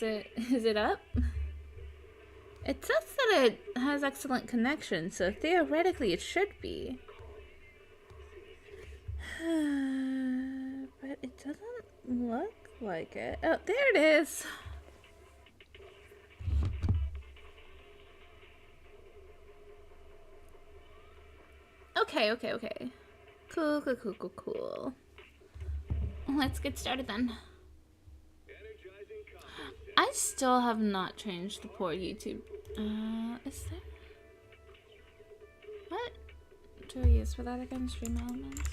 Is it up? It says that it has excellent connection, so theoretically it should be. But it doesn't look like it. Oh, there it is. Okay. Cool. Let's get started then. I still have not changed the poor YouTube. Is there? What? Do I use for that again? Stream elements?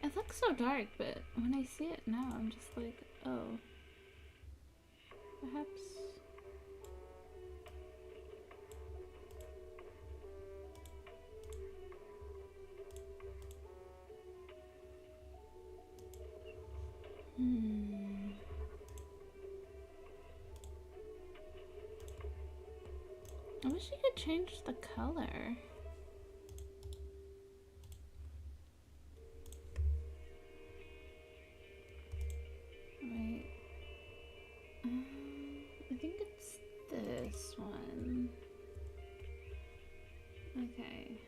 It looks so dark, but when I see it now, I'm just like, oh. Perhaps. I wish you could change the color. Wait. I think it's this one. Okay.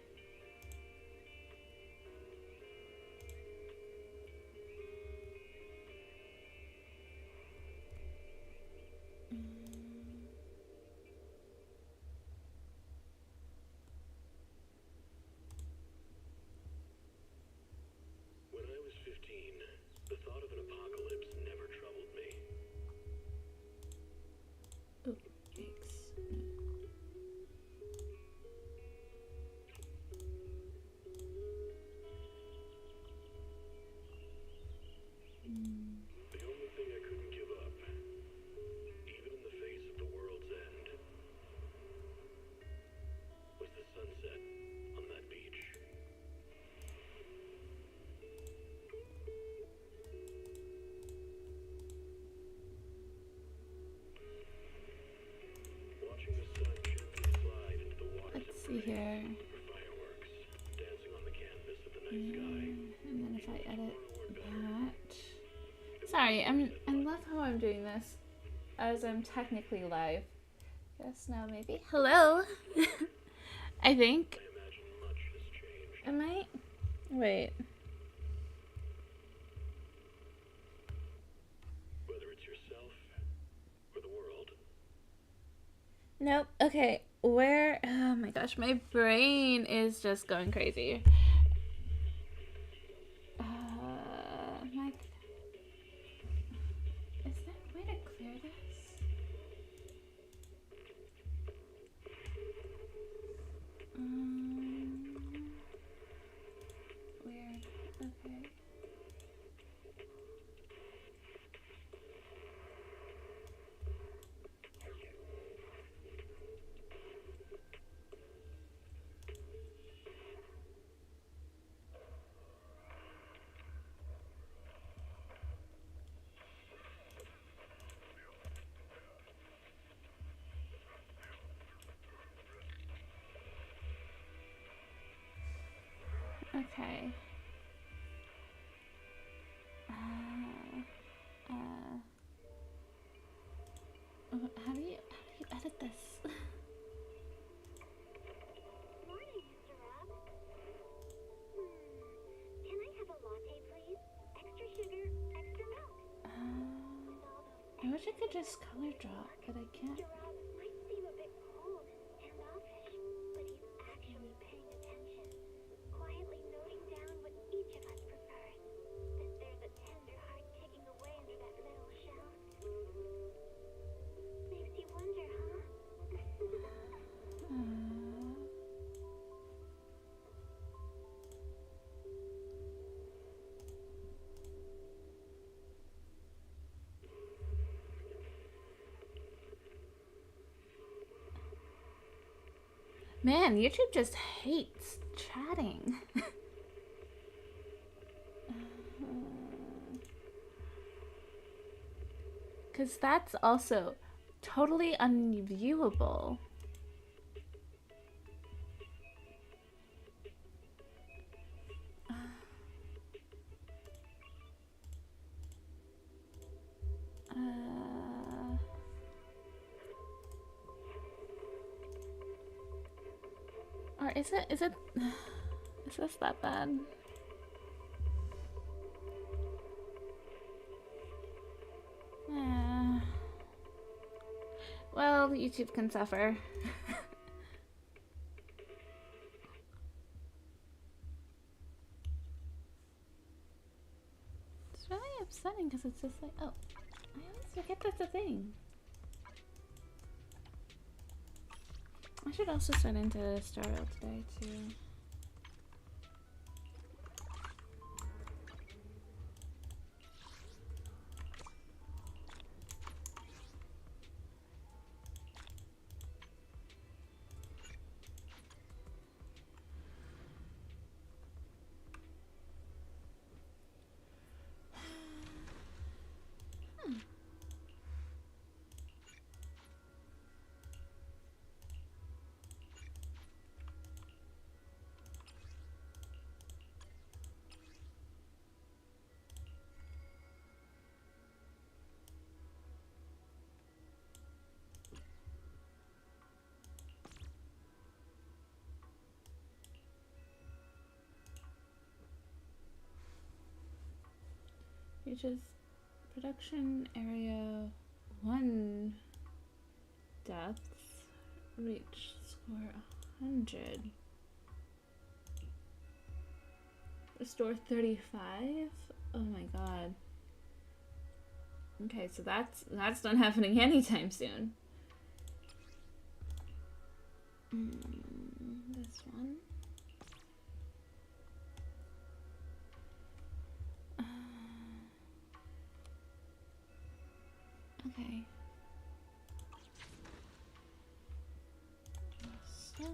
See here. And then if I edit that. Sorry, I love how I'm doing this as I'm technically live. Yes, now maybe. Hello. I think. Am I? Wait. Whether it's yourself or the world. Nope. Okay. Where? Oh my gosh, my brain is just going crazy. Mike, is there a way to clear this? Weird. Okay. Okay. How do you edit this? Morning, Mr. Rob. Can I have a latte, please? Extra sugar, extra milk. I wish I could just color drop, but I can't. Mr. Rob might seem a bit cold, standoffish, but he's actually paying attention, quietly noting Man, YouTube just hates chatting. Because that's also totally unviewable. Or is it, is this that bad? Well, YouTube can suffer. It's really upsetting because it's just like, oh, I always forget that's a thing. I should also start into Star Rail today too. Reaches production area 1 depth. Reach score 100. Restore 35? Oh my god. Okay, so that's not happening anytime soon. This one. Okay. Stock.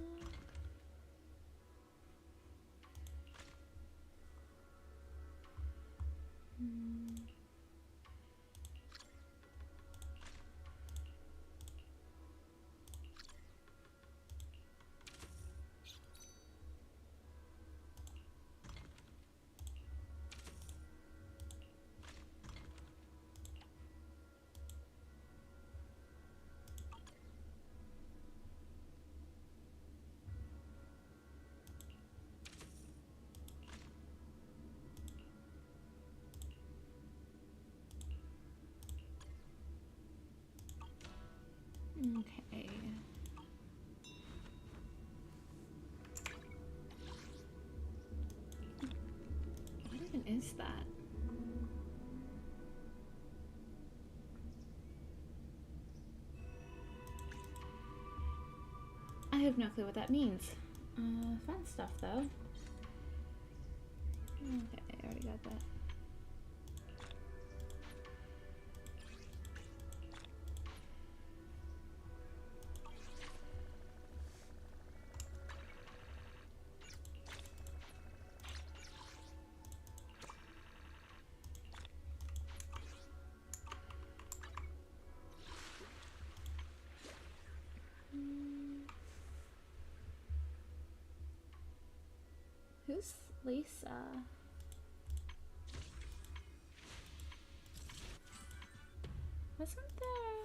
Okay. What even is that? I have no clue what that means. Fun stuff though. Okay, I already got that. Who's Lisa? Wasn't there...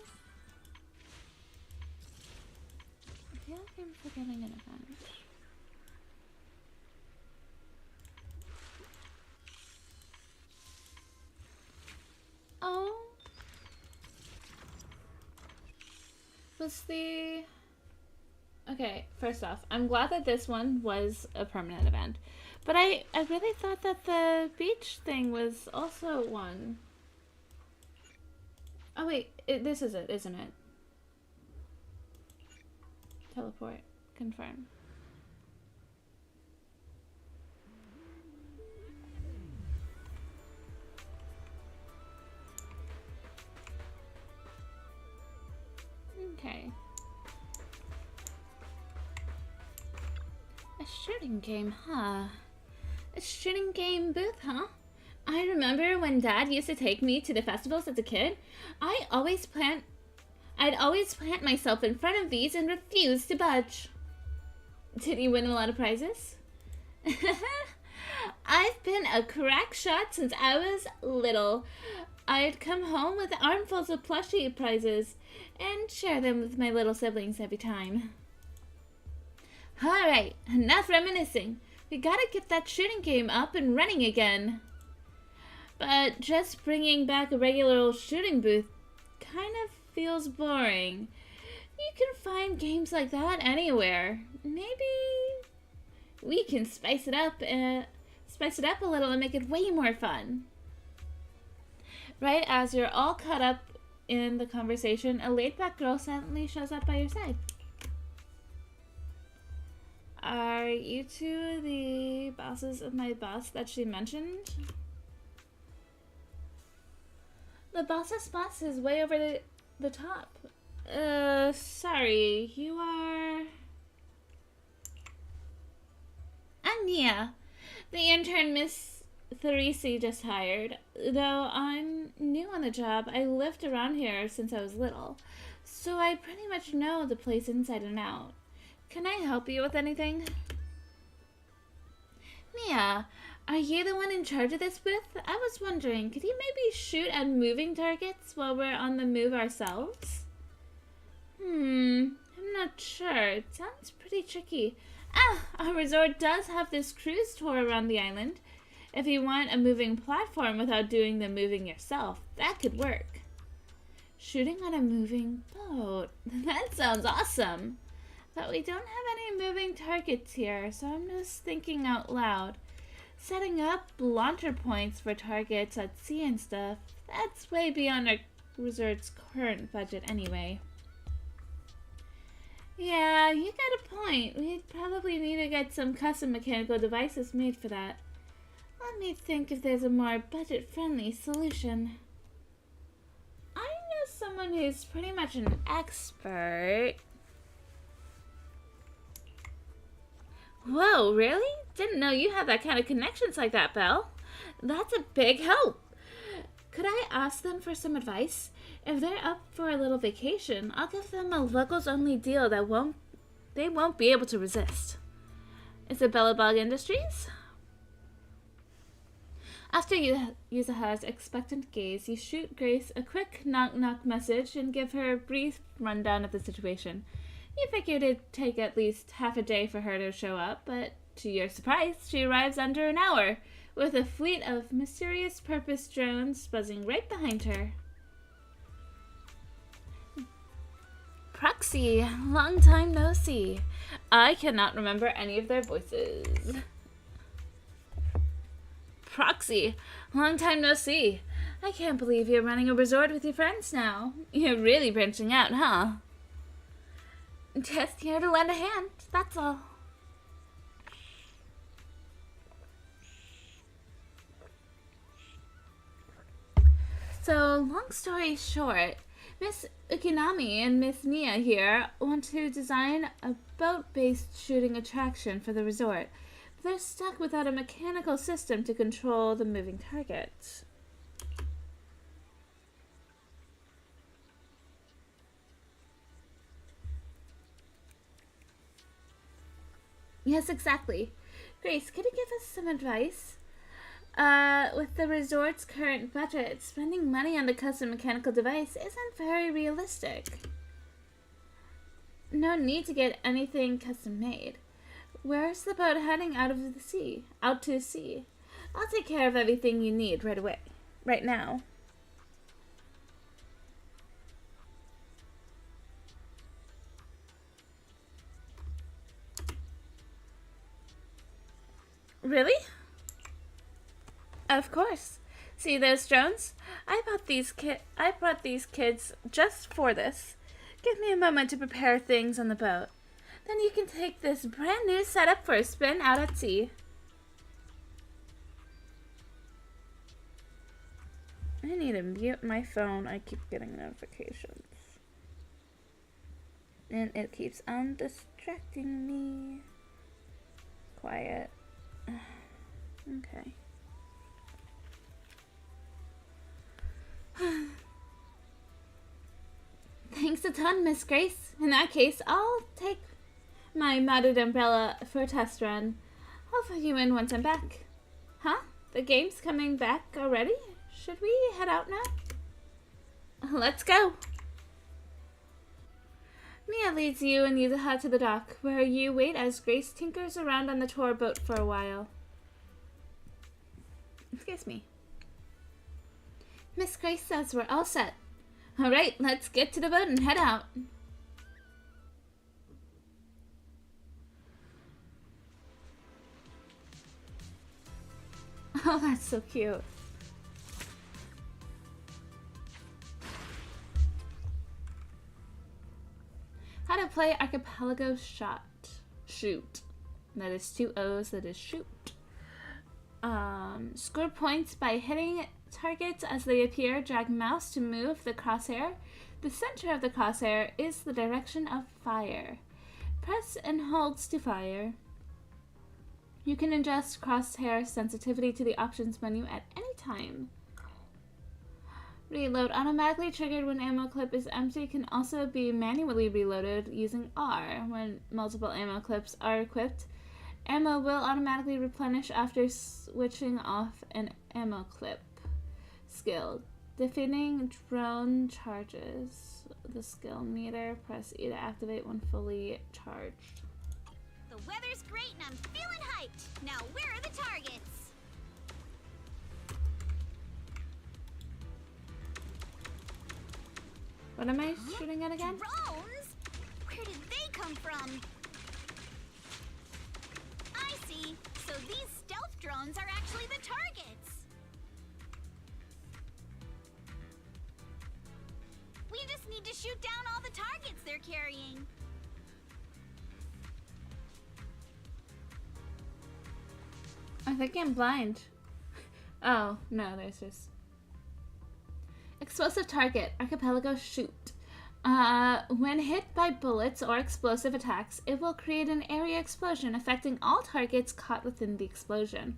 I feel like I'm forgetting an event. Oh. Was the... Okay, first off, I'm glad that this one was a permanent event. But I really thought that the beach thing was also one. Oh wait, this is it, isn't it? Teleport. Confirm. Okay. shooting game, huh? A shooting game booth, huh? I remember when Dad used to take me to the festivals as a kid. I'd always plant myself in front of these and refuse to budge. Did you win a lot of prizes? I've been a crack shot since I was little. I'd come home with armfuls of plushie prizes and share them with my little siblings every time. Alright, enough reminiscing. We gotta get that shooting game up and running again. But just bringing back a regular old shooting booth kind of feels boring. You can find games like that anywhere. Maybe we can spice it up a little and make it way more fun. Right as you're all caught up in the conversation, a laid-back girl suddenly shows up by your side. Are you two the bosses of my boss that she mentioned? The boss's boss is way over the top. Sorry, you are... I'm Nia, the intern Miss Therese just hired. Though I'm new on the job, I lived around here since I was little, so I pretty much know the place inside and out. Can I help you with anything? Mia, are you the one in charge of this booth? I was wondering, could you maybe shoot at moving targets while we're on the move ourselves? I'm not sure. It sounds pretty tricky. Our resort does have this cruise tour around the island. If you want a moving platform without doing the moving yourself, that could work. Shooting on a moving boat. That sounds awesome. But we don't have any moving targets here, so I'm just thinking out loud. Setting up launcher points for targets at sea and stuff, that's way beyond our resort's current budget anyway. Yeah, you got a point. We'd probably need to get some custom mechanical devices made for that. Let me think if there's a more budget-friendly solution. I know someone who's pretty much an expert. Whoa, really? Didn't know you had that kind of connections like that, Belle. That's a big help. Could I ask them for some advice? If they're up for a little vacation, I'll give them a locals-only deal that they won't be able to resist. Is it Bellabog Industries? After Yuzaha's expectant gaze, you shoot Grace a quick knock-knock message and give her a brief rundown of the situation. You figured it'd take at least half a day for her to show up, but to your surprise, she arrives under an hour, with a fleet of mysterious purpose drones buzzing right behind her. Proxy, long time no see. I cannot remember any of their voices. Proxy, long time no see. I can't believe you're running a resort with your friends now. You're really branching out, huh? Just here to lend a hand, that's all. So, long story short, Miss Ukinami and Miss Mia here want to design a boat-based shooting attraction for the resort, but they're stuck without a mechanical system to control the moving targets. Yes, exactly. Grace, could you give us some advice? With the resort's current budget, spending money on the custom mechanical device isn't very realistic. No need to get anything custom made. Where's the boat heading out to sea? I'll take care of everything you need right away. Right now. Really? Of course. See those drones? I brought these kids just for this. Give me a moment to prepare things on the boat. Then you can take this brand new setup for a spin out at sea. I need to mute my phone. I keep getting notifications. And it keeps on distracting me. quiet. Okay. Thanks a ton, Miss Grace. In that case, I'll take my modded umbrella for a test run. I'll fill you in once I'm back. Huh? The game's coming back already? Should we head out now? Let's go. Mia leads you and Yuzaha to the dock, where you wait as Grace tinkers around on the tour boat for a while. Excuse me. Miss Grace says we're all set. Alright, let's get to the boat and head out. Oh, that's so cute. How to play archipelago shot. Shoot. That is 2 O's, that is shoot. Score points by hitting targets as they appear. Drag mouse to move the crosshair. The center of the crosshair is the direction of fire. Press and holds to fire. You can adjust crosshair sensitivity to the options menu at any time. Reload automatically triggered when ammo clip is empty can also be manually reloaded using R. When multiple ammo clips are equipped, ammo will automatically replenish after switching off an ammo clip. Skill. Defeating drone charges. The skill meter. Press E to activate when fully charged. The weather's great and I'm feeling hyped. Now where are the targets? What am I shooting at again? Drones? Where did they come from? I see. So these stealth drones are actually the targets. We just need to shoot down all the targets they're carrying. I think I'm blind. Oh, no, there's just... Explosive target, archipelago shoot. When hit by bullets or explosive attacks, it will create an area explosion affecting all targets caught within the explosion.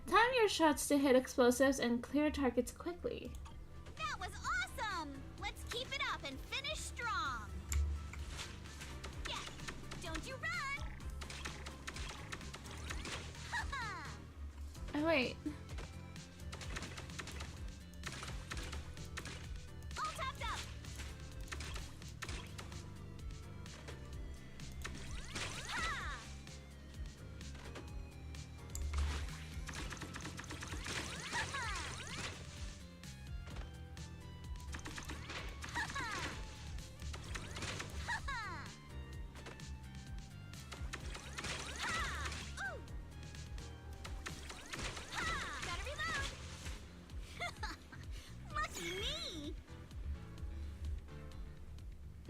Time your shots to hit explosives and clear targets quickly. That was awesome! Let's keep it up and finish strong. Yeah, don't you run! Oh, wait. All topped up. Ha!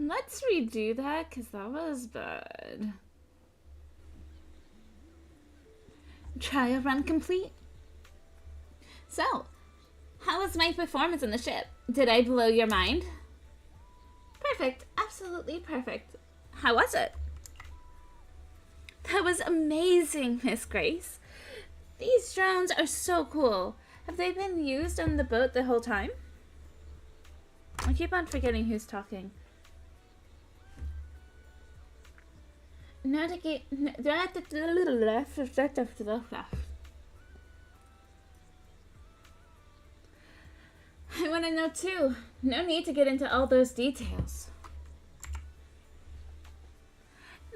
Let's redo that, because that was bad. Trial run complete. So, how was my performance in the ship? Did I blow your mind? Perfect. Absolutely perfect. How was it? That was amazing, Miss Grace. These drones are so cool. Have they been used on the boat the whole time? I keep on forgetting who's talking. I want to know too. No need to get into all those details.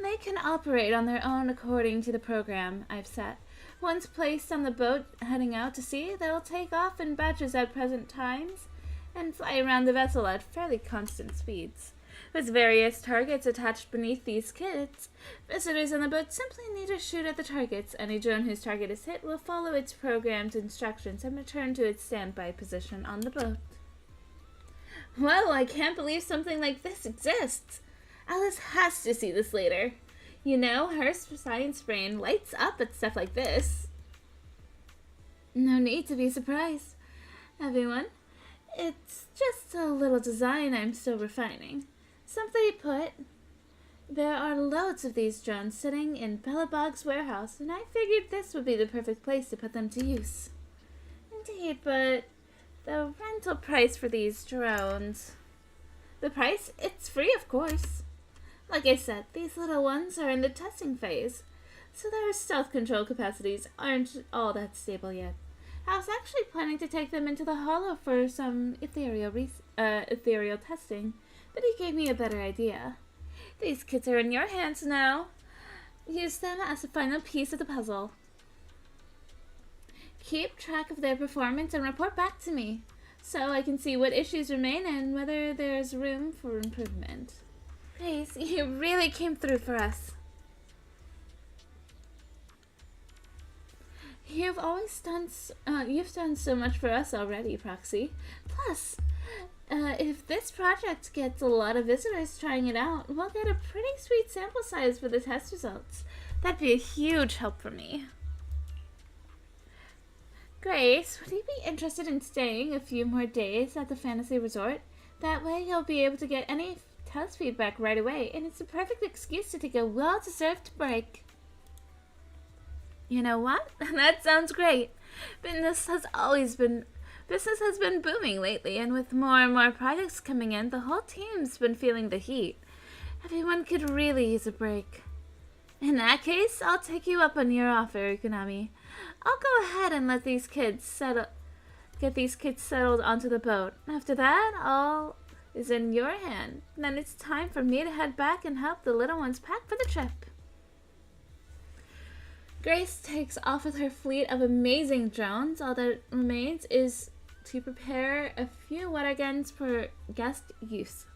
They can operate on their own according to the program I've set. Once placed on the boat heading out to sea, they'll take off in batches at present times and fly around the vessel at fairly constant speeds. With various targets attached beneath these kits, visitors on the boat simply need to shoot at the targets. Any drone whose target is hit will follow its programmed instructions and return to its standby position on the boat. Well, I can't believe something like this exists. Alice has to see this later. You know, her science brain lights up at stuff like this. No need to be surprised, everyone. It's just a little design I'm still refining. Simply put, There are loads of these drones sitting in Bellabog's warehouse, and I figured this would be the perfect place to put them to use. Indeed, but the rental price for these drones... The price? It's free, of course. Like I said, these little ones are in the testing phase, so their stealth control capacities aren't all that stable yet. I was actually planning to take them into the Hollow for some ethereal testing, but he gave me a better idea. These kids are in your hands now. Use them as the final piece of the puzzle. Keep track of their performance and report back to me, so I can see what issues remain and whether there's room for improvement. Grace, you really came through for us. You've done so much for us already, Proxy. Plus, if this project gets a lot of visitors trying it out, we'll get a pretty sweet sample size for the test results. That'd be a huge help for me. Grace, would you be interested in staying a few more days at the Fantasy Resort? That way you'll be able to get any test feedback right away, and it's a perfect excuse to take a well-deserved break. You know what? That sounds great. Business has been booming lately, and with more and more projects coming in, the whole team's been feeling the heat. Everyone could really use a break. In that case, I'll take you up on your offer, Konami. I'll go ahead and let these kids get these kids settled onto the boat. After that, all is in your hand. Then it's time for me to head back and help the little ones pack for the trip. Grace takes off with her fleet of amazing drones. All that remains is to prepare a few water guns for guest use.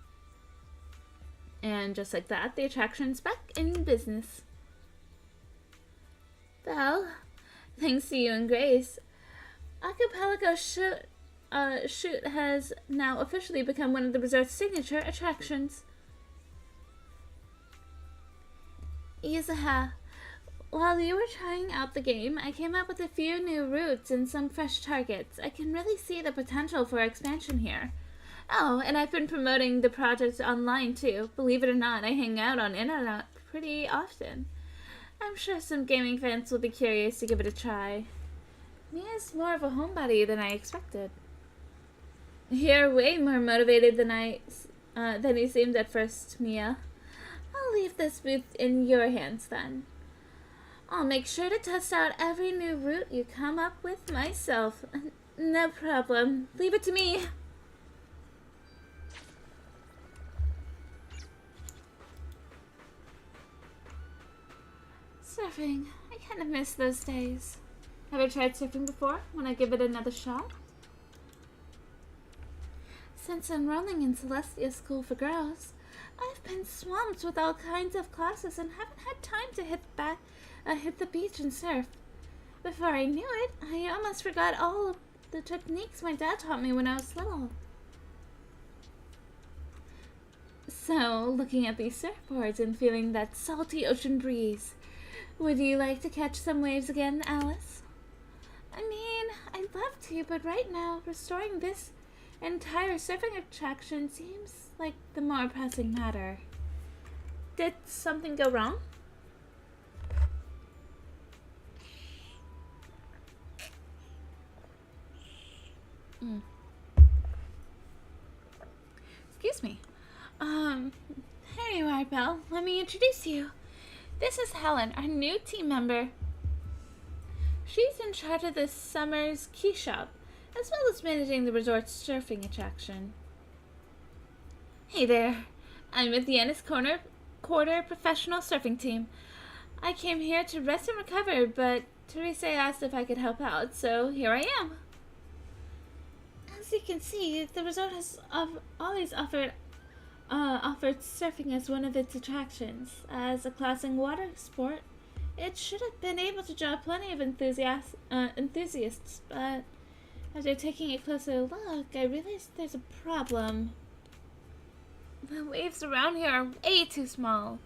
And just like that, the attraction's back in business. Well, thanks to you and Grace, Archipelago Shoot has now officially become one of the resort's signature attractions. Yuzuha, while you were trying out the game, I came up with a few new routes and some fresh targets. I can really see the potential for expansion here. Oh, and I've been promoting the project online too. Believe it or not, I hang out on internet pretty often. I'm sure some gaming fans will be curious to give it a try. Mia's more of a homebody than I expected. You're way more motivated than he seemed at first, Mia. I'll leave this booth in your hands then. I'll make sure to test out every new route you come up with myself. No problem. Leave it to me. Surfing. I kind of miss those days. Have you tried surfing before? Want to give it another shot? Since enrolling in Celestia School for Girls, I've been swamped with all kinds of classes and haven't had time to hit the beach and surf. Before I knew it, I almost forgot all of the techniques my dad taught me when I was little. So, looking at these surfboards and feeling that salty ocean breeze, would you like to catch some waves again, Alice? I mean, I'd love to, but right now, restoring this entire surfing attraction seems like the more pressing matter. Did something go wrong? Excuse me. There you are, Belle. Let me introduce you. This is Helen, our new team member. She's in charge of this summer's key shop, as well as managing the resort's surfing attraction. Hey there. I'm with the Ennis Quarter Professional Surfing Team. I came here to rest and recover, but Teresa asked if I could help out, so here I am. As you can see, the resort has always offered surfing as one of its attractions. As a class in water sport, it should have been able to draw plenty of enthusiasts, but after taking a closer look, I realized there's a problem. The waves around here are way too small.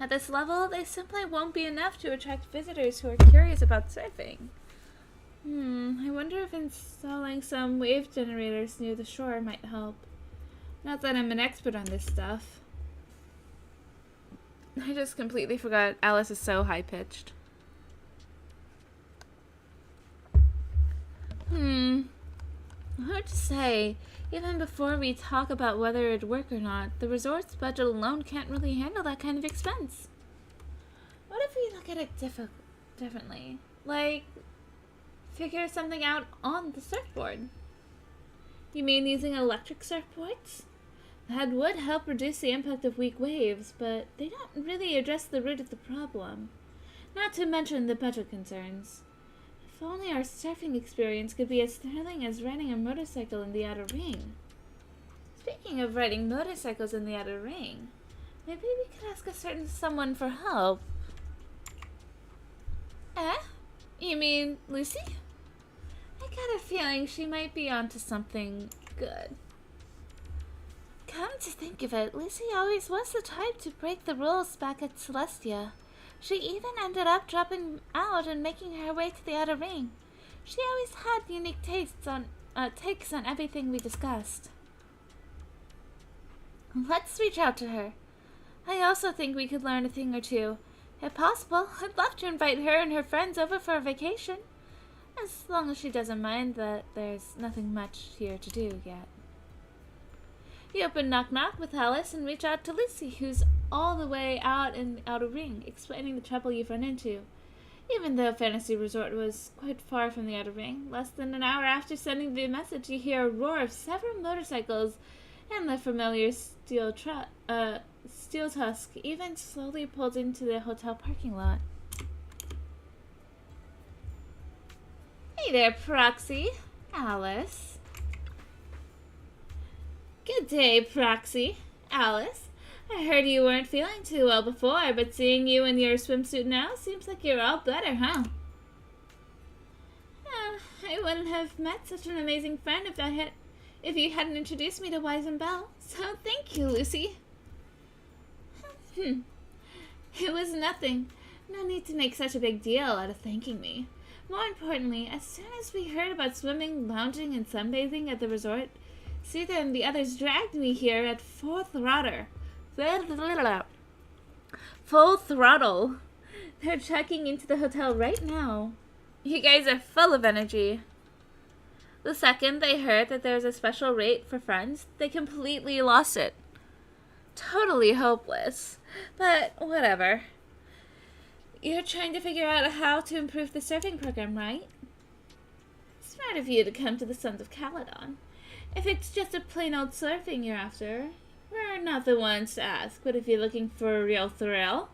At this level, they simply won't be enough to attract visitors who are curious about surfing. I wonder if installing some wave generators near the shore might help. Not that I'm an expert on this stuff. I just completely forgot Alice is so high-pitched. Hard to say. Even before we talk about whether it'd work or not, the resort's budget alone can't really handle that kind of expense. What if we look at it differently? Like, figure something out on the surfboard? You mean using electric surfboards? That would help reduce the impact of weak waves, but they don't really address the root of the problem. Not to mention the budget concerns. If only our surfing experience could be as thrilling as riding a motorcycle in the outer ring. Speaking of riding motorcycles in the outer ring, maybe we could ask a certain someone for help. You mean Lucy? I got a feeling she might be onto something good. Come to think of it, Lucy always was the type to break the rules back at Celestia. She even ended up dropping out and making her way to the outer ring. She always had unique takes on everything we discussed. Let's reach out to her. I also think we could learn a thing or two. If possible, I'd love to invite her and her friends over for a vacation. As long as she doesn't mind that there's nothing much here to do yet. You open Knock Knock with Alice and reach out to Lucy, who's all the way out in the outer ring, explaining the trouble you've run into. Even though Fantasy Resort was quite far from the outer ring, less than an hour after sending the message, you hear a roar of several motorcycles, and the familiar steel tusk even slowly pulled into the hotel parking lot. Hey there, Proxy. Alice. Good day, Proxy. Alice. I heard you weren't feeling too well before, but seeing you in your swimsuit now seems like you're all better, huh? I wouldn't have met such an amazing friend if you hadn't introduced me to Wise and Belle. So thank you, Lucy. It was nothing. No need to make such a big deal out of thanking me. More importantly, as soon as we heard about swimming, lounging, and sunbathing at the resort, Sita and the others dragged me here at full throttle. Full throttle. They're checking into the hotel right now. You guys are full of energy. The second they heard that there was a special rate for friends, they completely lost it. Totally hopeless. But whatever. You're trying to figure out how to improve the surfing program, right? Smart of you to come to the Sons of Caledon. If it's just a plain old surfing you're after, we're not the ones to ask. But if you're looking for a real thrill,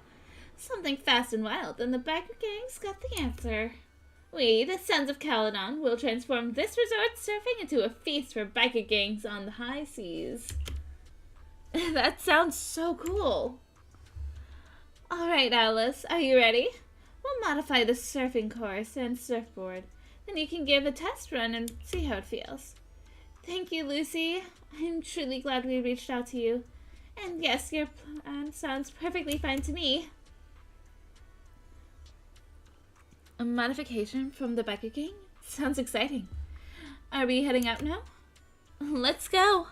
something fast and wild, then the biker gang's got the answer. We, the Sons of Caledon, will transform this resort surfing into a feast for biker gangs on the high seas. That sounds so cool. Alright, Alice, are you ready? We'll modify the surfing course and surfboard. Then you can give a test run and see how it feels. Thank you, Lucy. I'm truly glad we reached out to you. And yes, your plan sounds perfectly fine to me. A modification from the biker gang? Sounds exciting. Are we heading out now? Let's go.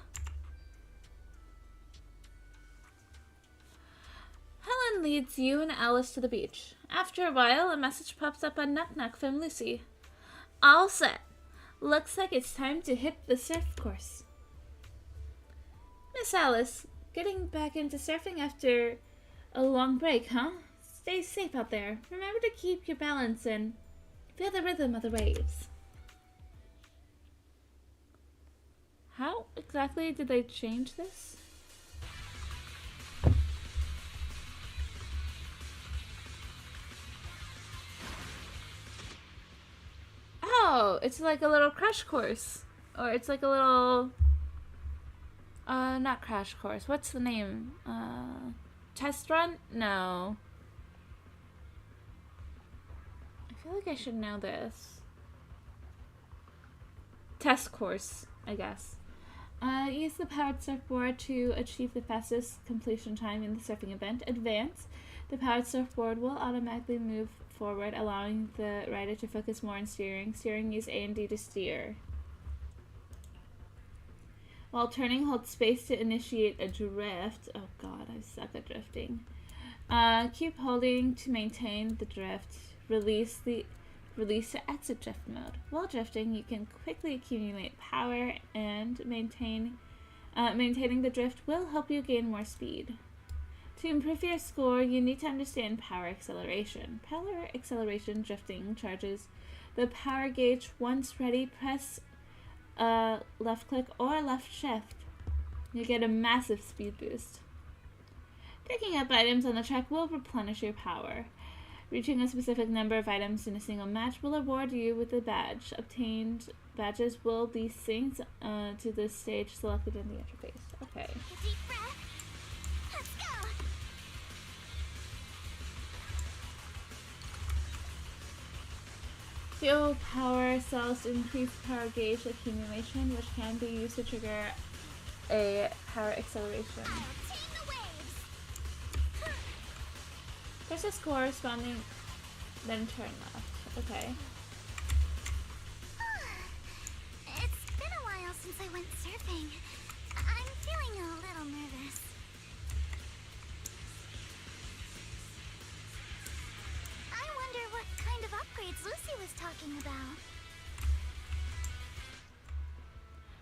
Helen leads you and Alice to the beach. After a while, a message pops up on Knock Knock from Lucy. All set. Looks like it's time to hit the surf course. Miss Alice, getting back into surfing after a long break, huh? Stay safe out there. Remember to keep your balance and feel the rhythm of the waves. How exactly did they change this? Oh, it's like a little crash course. Or it's like a little... not crash course. What's the name? Test run? No. I feel like I should know this. Test course, I guess. Use the powered surfboard to achieve the fastest completion time in the surfing event. Advance. The powered surfboard will automatically move forward, allowing the rider to focus more on steering. Steering, use A and D to steer. While turning, hold space to initiate a drift. Oh god, I suck at drifting. Keep holding to maintain the drift. Release to exit drift mode. While drifting, you can quickly accumulate power, and maintaining the drift will help you gain more speed. To improve your score, you need to understand power acceleration. Power acceleration drifting charges the power gauge. Once ready, press left click or left shift. You get a massive speed boost. Picking up items on the track will replenish your power. Reaching a specific number of items in a single match will reward you with a badge. Obtained badges will be synced to the stage selected in the interface. Okay. Deep breath. Let's go. Fuel power cells increase power gauge accumulation, which can be used to trigger a power acceleration. I'll tame the waves. There's a corresponding, then turn left. Okay. It's been a while since I went surfing. I'm feeling a little nervous. I wonder what kind of upgrades Lucy was talking about.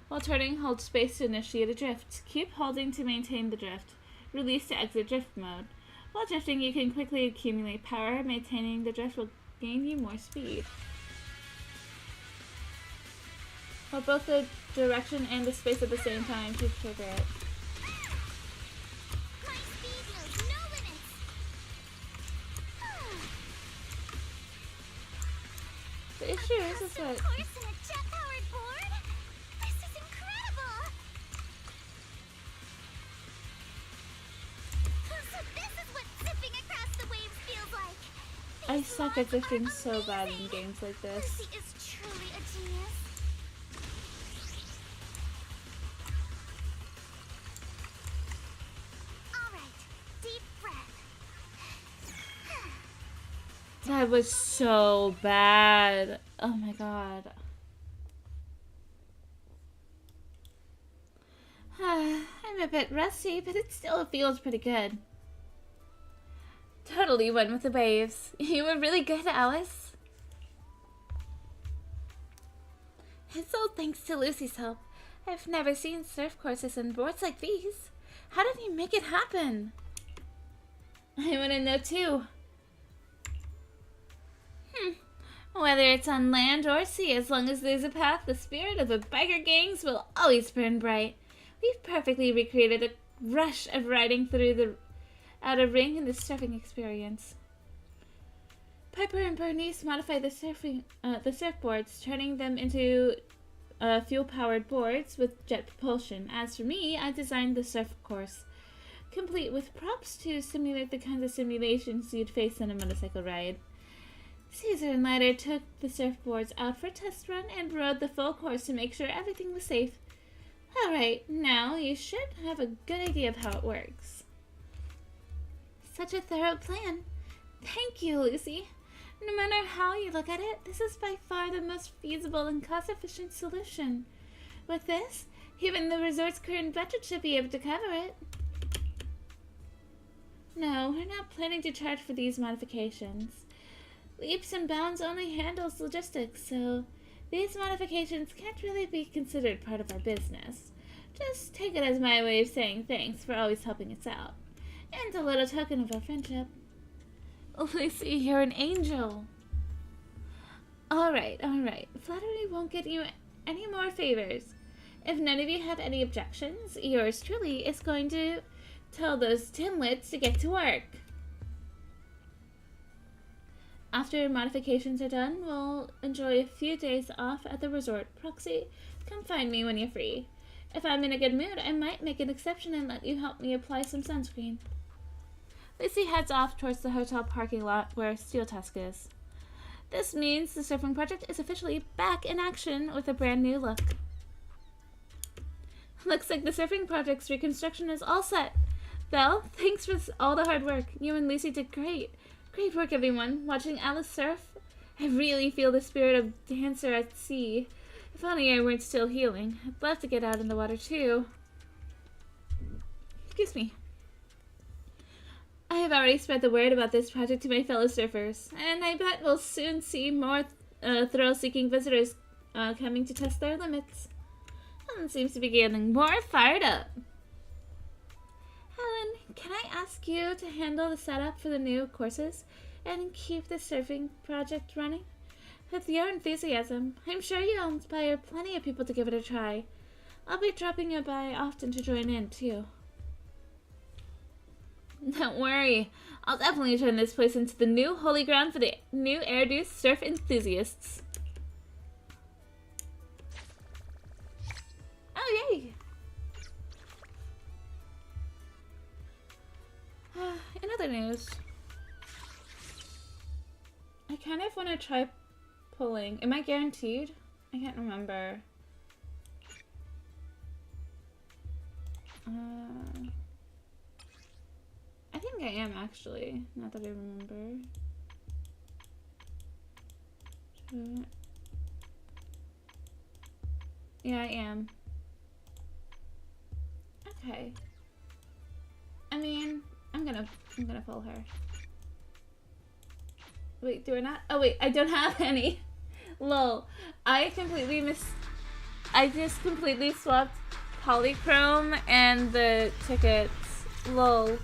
While turning, hold space to initiate a drift. Keep holding to maintain the drift. Release to exit drift mode. While drifting, you can quickly accumulate power. Maintaining the drift will gain you more speed. Hold both the direction and the space at the same time to trigger it. My speed knows no limits. The issue is Custom that course and a jet-powered board? This is incredible! So this is what zipping across the waves feels like. I These suck laws at drifting are so bad in amazing. games like this. Lucy is truly a genius. All right, deep breath. That was so bad. Oh my god. I'm a bit rusty, but it still feels pretty good. Totally went with the waves. You were really good, Alice. It's all thanks to Lucy's help. I've never seen surf courses and boards like these. How did you make it happen? I want to know too. Whether it's on land or sea, as long as there's a path, the spirit of the biker gangs will always burn bright. We've perfectly recreated the rush of riding through the outer ring in the surfing experience. Piper and Bernice modified the surfboards, turning them into fuel-powered boards with jet propulsion. As for me, I designed the surf course, complete with props to simulate the kinds of simulations you'd face on a motorcycle ride. Caesar and Lighter took the surfboards out for a test run and rode the full course to make sure everything was safe. Alright, now you should have a good idea of how it works. Such a thorough plan. Thank you, Lucy. No matter how you look at it, this is by far the most feasible and cost-efficient solution. With this, even the resort's current budget should be able to cover it. No, we're not planning to charge for these modifications. Leaps and Bounds only handles logistics, so these modifications can't really be considered part of our business. Just take it as my way of saying thanks for always helping us out. And a little token of our friendship. Lucy, you're an angel. Alright. Flattery won't get you any more favors. If none of you have any objections, yours truly is going to tell those dimwits to get to work. After modifications are done, we'll enjoy a few days off at the resort. Proxy, come find me when you're free. If I'm in a good mood, I might make an exception and let you help me apply some sunscreen. Lucy heads off towards the hotel parking lot where Steel Tusk is. This means the surfing project is officially back in action with a brand new look. Looks like the surfing project's reconstruction is all set. Belle, thanks for all the hard work. You and Lucy did great. Great work, everyone. Watching Alice surf, I really feel the spirit of dancer at sea. If only I weren't still healing. I'd love to get out in the water, too. Excuse me. I have already spread the word about this project to my fellow surfers, and I bet we'll soon see more thrill-seeking visitors coming to test their limits. Helen seems to be getting more fired up. Helen, can I ask you to handle the setup for the new courses and keep the surfing project running? With your enthusiasm, I'm sure you'll inspire plenty of people to give it a try. I'll be dropping you by often to join in, too. Don't worry. I'll definitely turn this place into the new holy ground for the new Eridu surf enthusiasts. Oh, yay! In other news, I kind of want to try pulling. Am I guaranteed? I can't remember. I think I am actually, not that I remember. Yeah, I am. Okay. I mean, I'm gonna pull her. Wait, do I not? Oh wait, I don't have any. Lol. I just completely swapped Polychrome and the tickets. Lol.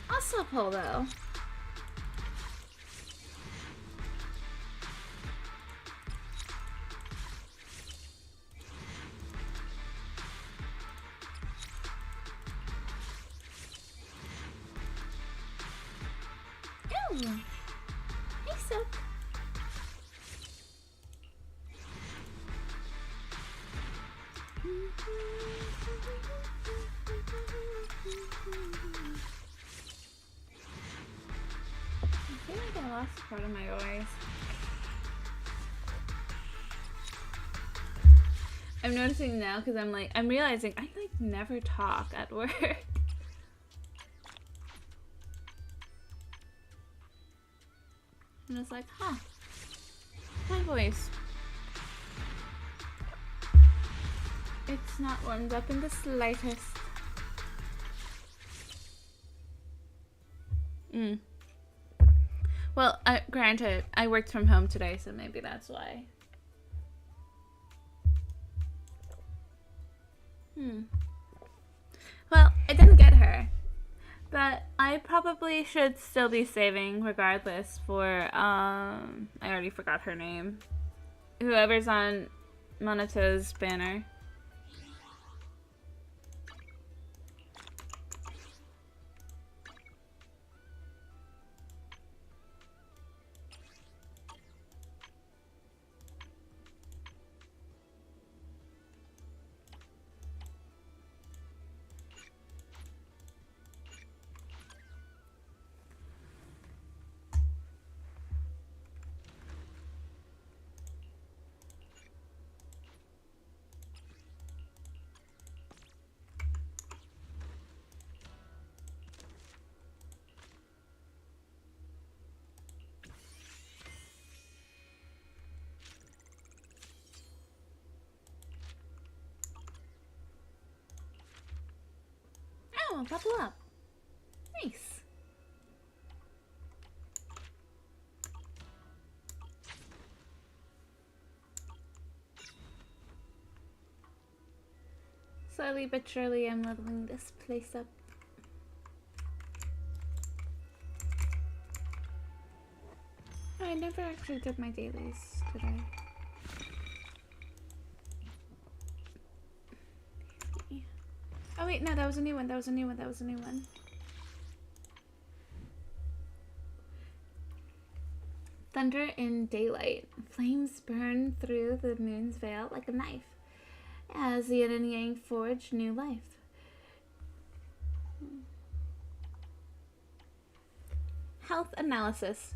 I'll still pull though. Ew. Hey, Silk. I feel like I lost part of my voice. I'm noticing now because I'm realizing I never talk at work. And it's like, huh, my voice. It's not warmed up in the slightest. Well, granted, I worked from home today, so maybe that's why. Well, I didn't get her. But I probably should still be saving regardless for, I already forgot her name. Whoever's on Monato's banner. Oh, bubble up. Nice. Slowly but surely I'm leveling this place up. I never actually did my dailies today. Oh wait, no, that was a new one. That was a new one. That was a new one. Thunder in daylight. Flames burn through the moon's veil like a knife as the yin and yang forge new life. Health analysis.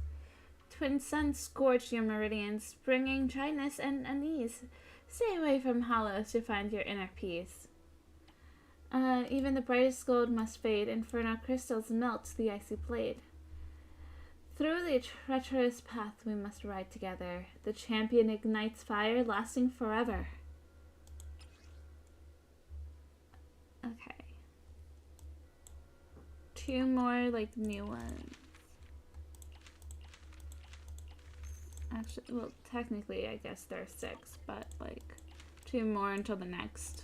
Twin suns scorch your meridians, bringing dryness and unease. Stay away from hollows to find your inner peace. Even the brightest gold must fade. Inferno crystals melt the icy blade. Through the treacherous path we must ride together. The champion ignites fire lasting forever. 2 more like new ones. Actually, well, technically, I guess there are 6, but like 2 more until the next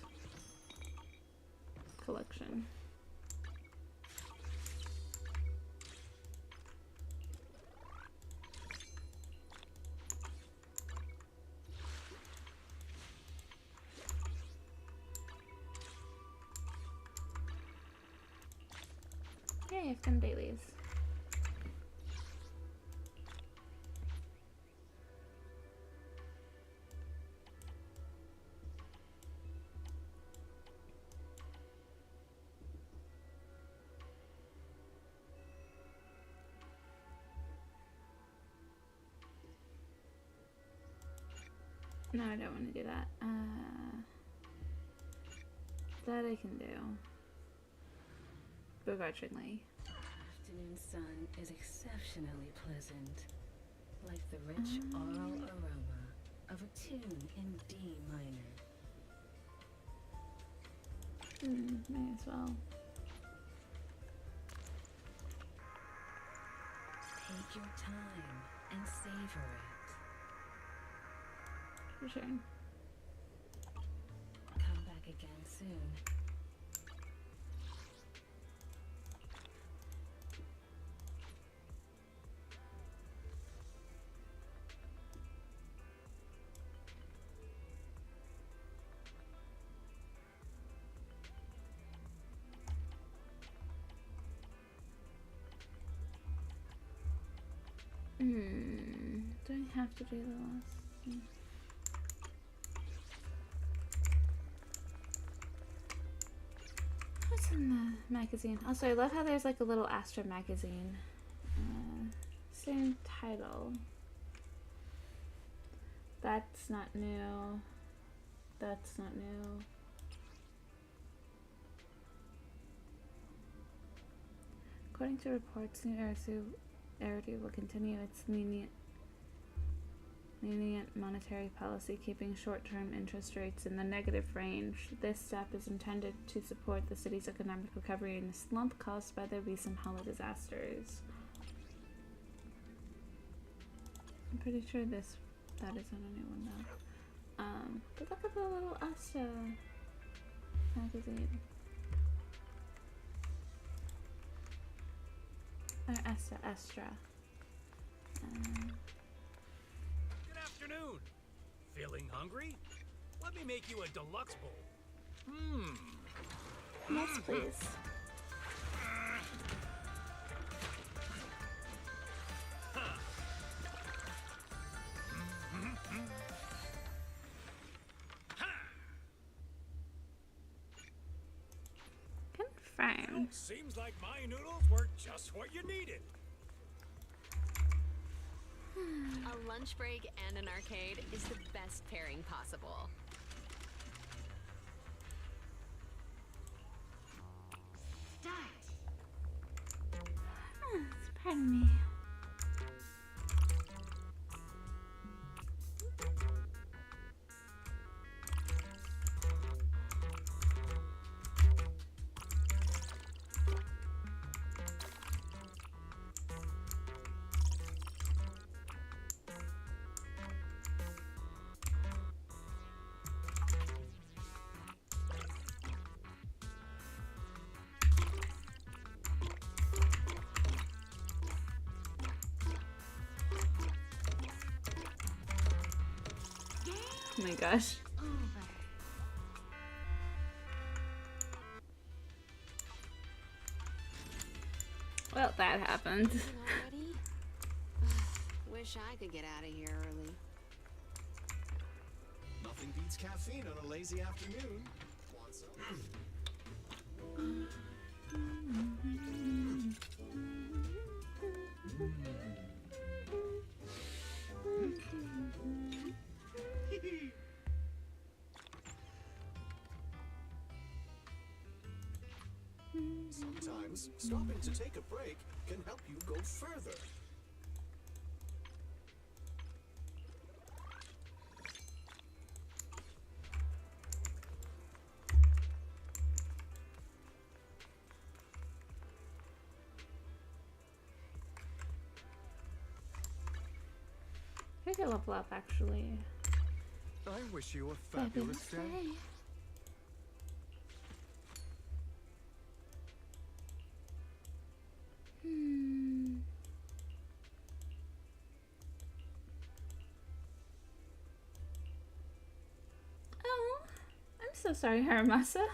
collection. Yay, I've done dailies. No, I don't want to do that. That I can do. Begrudgingly. Afternoon sun is exceptionally pleasant, like the rich oral aroma of a tune in D minor. May as well. Take your time and savor it. For sure. Come back again soon. Do I have to do the last thing? What's in the magazine? Also, I love how there's like a little Astra magazine. Same title. That's not new. That's not new. According to reports, New Eridu will continue its lenient monetary policy, keeping short-term interest rates in the negative range. This step is intended to support the city's economic recovery in the slump caused by the recent Hala disasters. I'm pretty sure that isn't a new one though. But look at the little Asta magazine. Or Astra. Good afternoon. Feeling hungry? Let me make you a deluxe bowl. Yes, please. Confirm. Seems like my noodles were just what you needed. A lunch break and an arcade is the best pairing possible. Pardon me. Oh my gosh. Well, that happened. Already? Wish I could get out of here early. Nothing beats caffeine on a lazy afternoon. Want some? Sometimes stopping to take a break can help you go further. could level up actually. I wish you a fabulous day. Oh, I'm so sorry, Haramasa.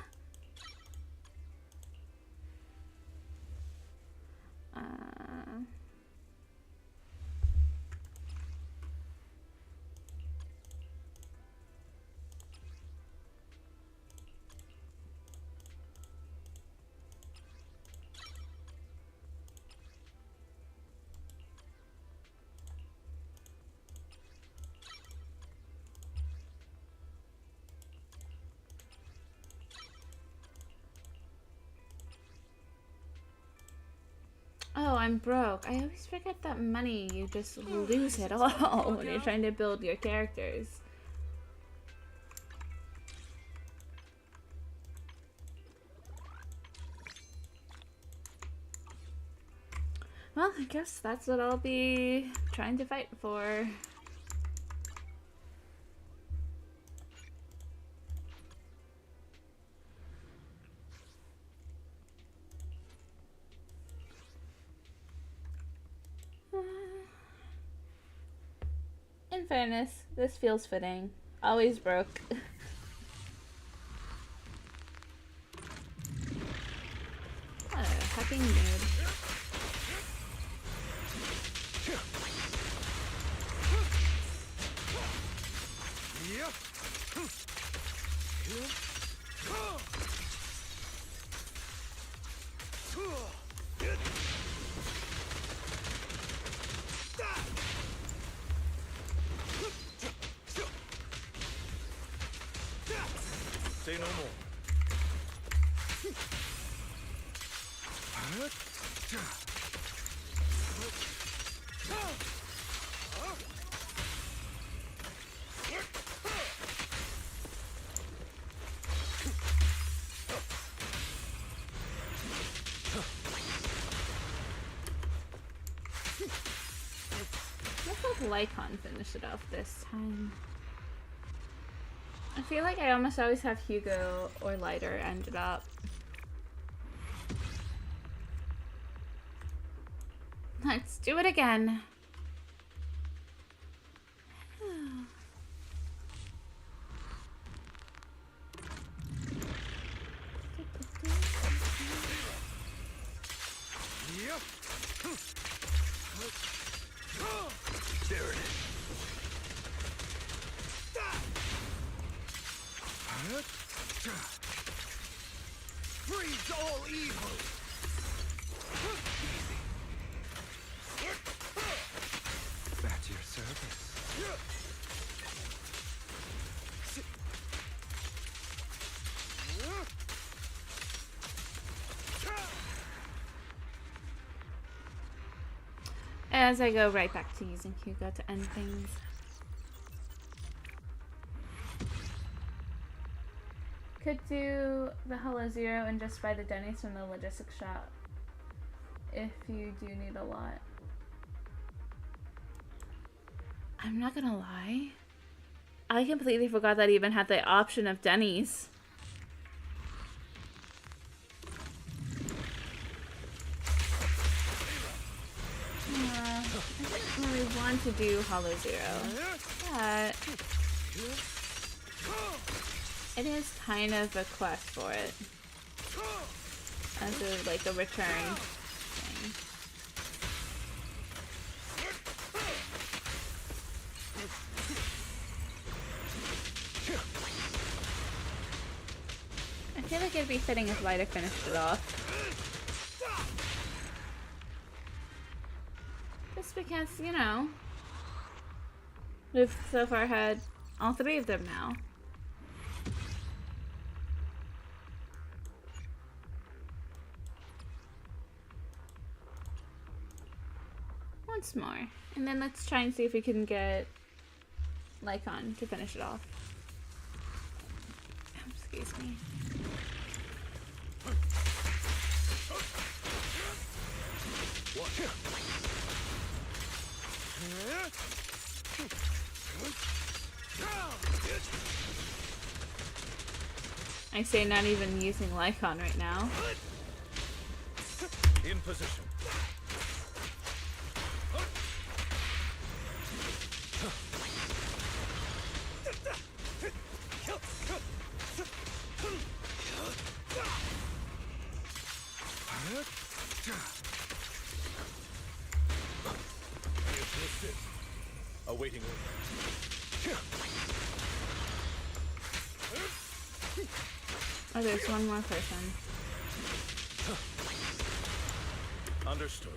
Oh, I'm broke. I always forget that money, you just lose it all when you're trying to build your characters. Well, I guess that's what I'll be trying to fight for. In fairness, this feels fitting. Always broke. What a fucking mood. Say no more. Let's hope Lycon finish it off this time. I feel like I almost always have Hugo or Lighter ended up. Let's do it again. There it is. Freeze all evil. At your service. As I go right back to using Hugo to end things. Could do the Hello Zero and just buy the Denny's from the logistics shop if you do need a lot. I'm not gonna lie, I completely forgot that I even had the option of Denny's. I didn't really want to do Hollow Zero, but it is kind of a quest for it, as a, like a return thing. I feel like it'd be fitting if Lighter finished it off. Just because, you know, we've so far had all three of them now. Once more. And then let's try and see if we can get Lycon to finish it off. Excuse me. What? I say not even using Lycon right now. In position. Awaiting order. Oh, there's one more person. Understood.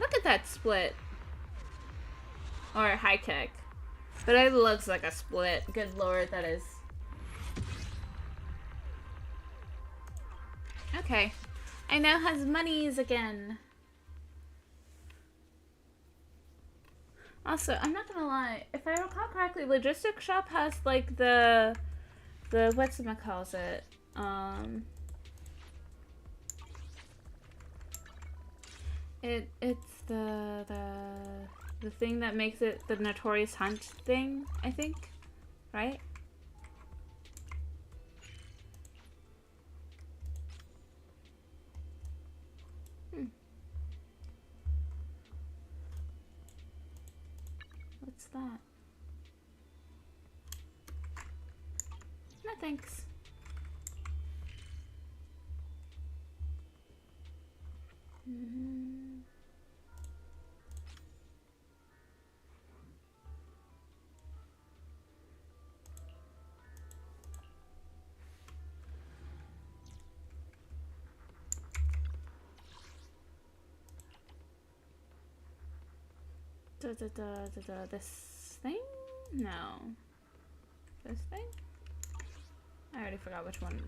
Look at that split. Or high kick. But it looks like a split. Good lord, that is. Okay. I now has monies again. Also, I'm not gonna lie. If I recall correctly, Logistics Shop has like the whatchamacallit, it's the thing that makes it the Notorious Hunt thing, I think, right? What's that? No thanks. This thing? No. This thing? I already forgot which one.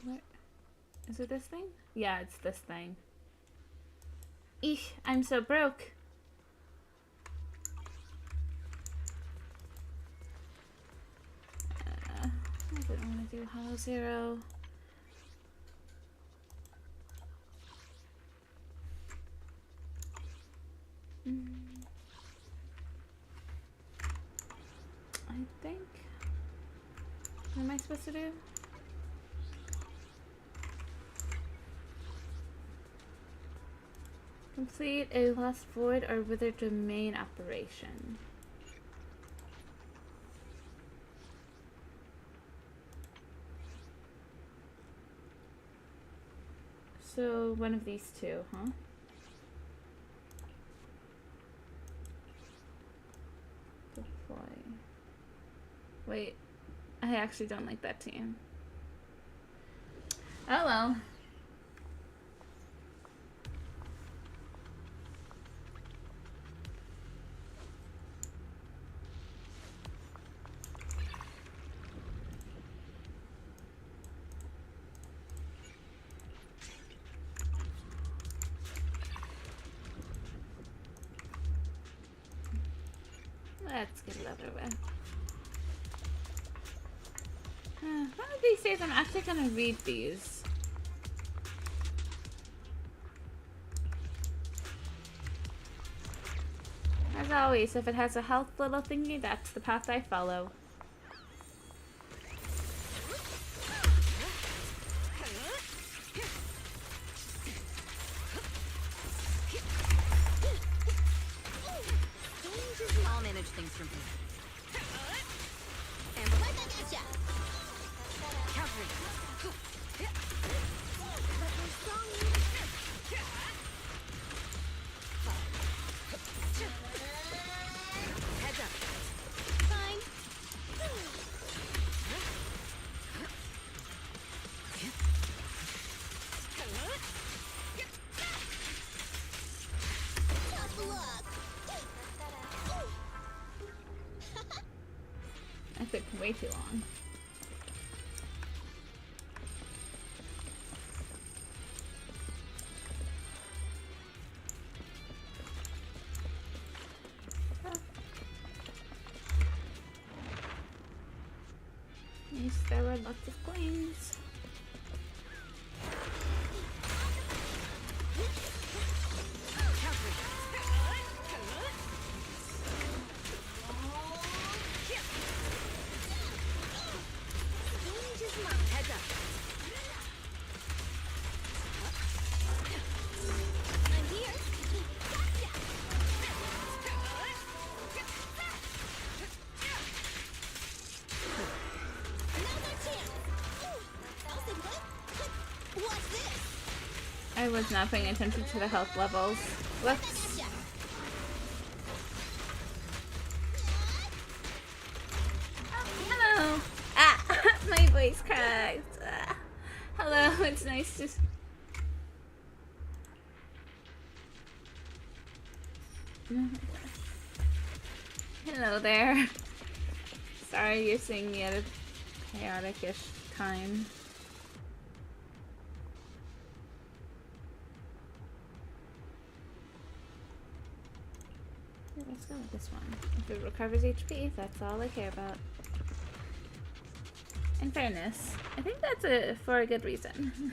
What? Is it this thing? Yeah, it's this thing. Eesh, I'm so broke. I didn't want to do Hollow Zero. I think. What am I supposed to do? Complete a Lost Void or Wither Domain operation. So, one of these two, huh? Deploy. Wait, I actually don't like that team. Oh well. Let's get it over with. One of these days I'm actually gonna read these. As always, if it has a health little thingy, that's the path I follow. I'll manage things from here. And right back at ya. Cavalry. Heads up. Fine. Tough luck. That took way too long. Yes, there were lots of coins. I was not paying attention to the health levels. Whoops. Hello. Ah, my voice cracked. Ah. Hello, it's nice to... Hello there. Sorry you're seeing me at a chaotic-ish time. Yeah, let's go with this one. If it recovers HP, that's all I care about. In fairness, I think that's for a good reason.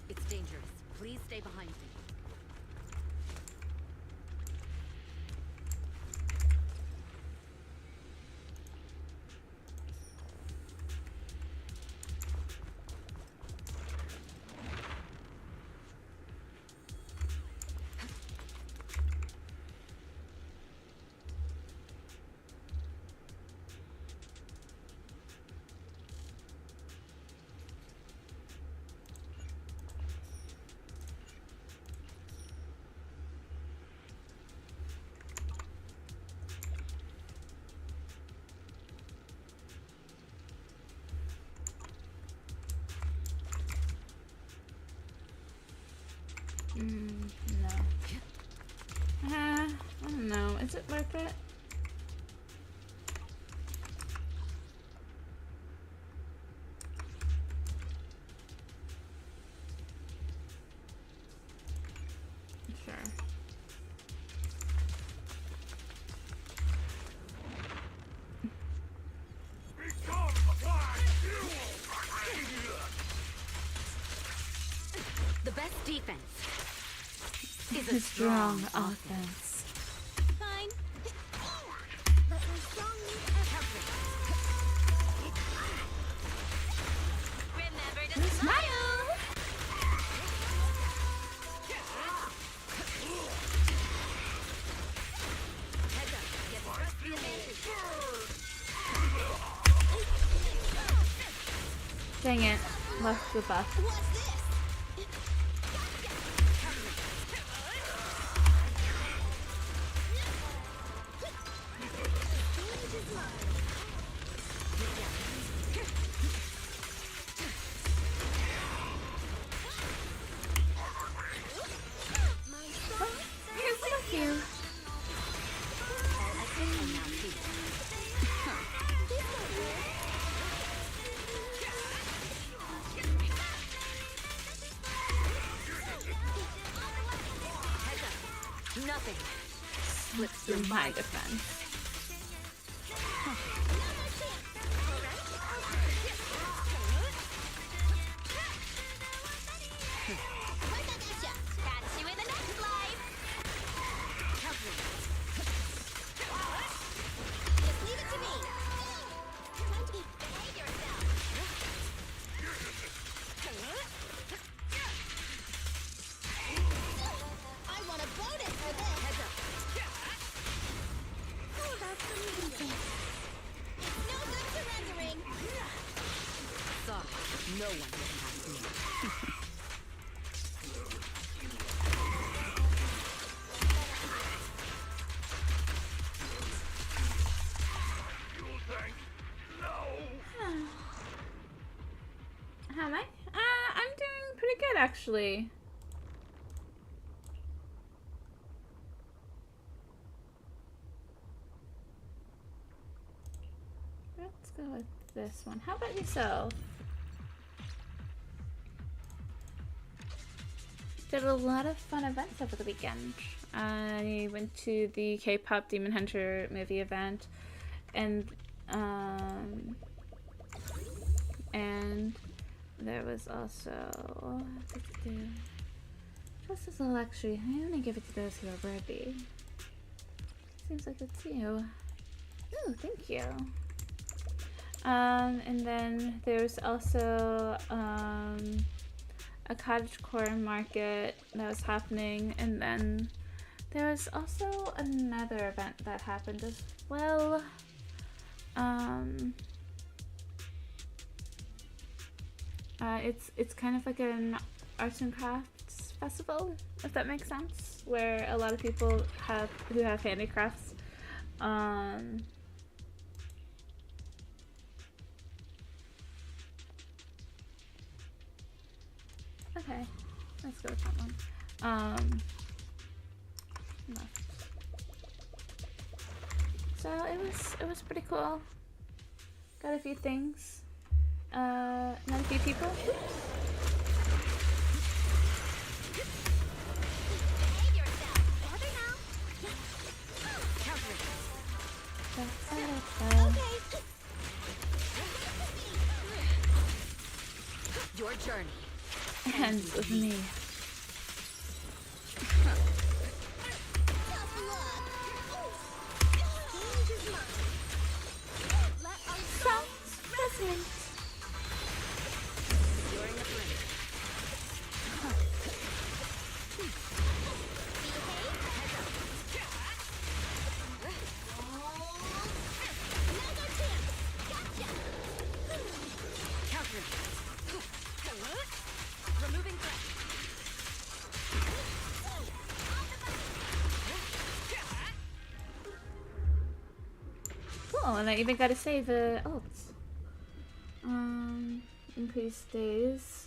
It's dangerous. Please stay behind me. No. I don't know. Is it worth it? Sure. The best defense is A strong offense. Fine. Let my strong remember to smile. Heads up. Get the rest of the advantage. Dang it. Lost the buff. What's this? Here's with you. Nothing Slips through my defense. Catch you in the next life. Just leave it to me. Time to behave yourself. I want a bonus for this. Heads up. How about some defense? It's no good surrendering. Sorry, no one can have me. How am I? I'm doing pretty good actually. Let's go with this one. How about yourself? Did a lot of fun events over the weekend. I went to the K-pop Demon Hunter movie event, and there was also just as a luxury. I only give it to those who are worthy. Seems like it's you. Ooh, thank you. And then there's also a cottagecore market that was happening, and then there was also another event that happened as well. It's kind of like an arts and crafts festival, if that makes sense, where a lot of people who have handicrafts. Okay, let's go with that one. Left. So it was pretty cool. Got a few things. Met a few people. Behave yourself. Gather now. Okay. Your journey. Ends with me. Tough luck. Stage is mine. Let our Sounds resonant. You're in the frame. Mega chance. Gotcha. Counter. Removing threat. Cool, and I even got to save ults. Increase days.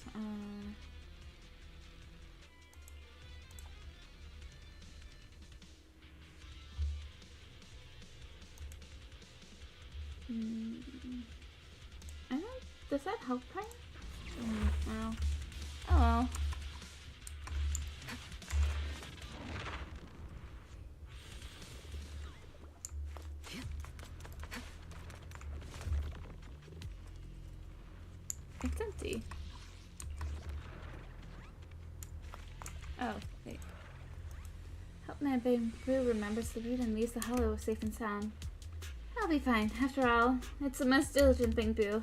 I don't. Does that help her? No. Oh well. It's empty. Oh, wait. Help my bamboo remembers the route and leaves the hollow safe and sound. I'll be fine. After all, it's the most diligent thing, Boo.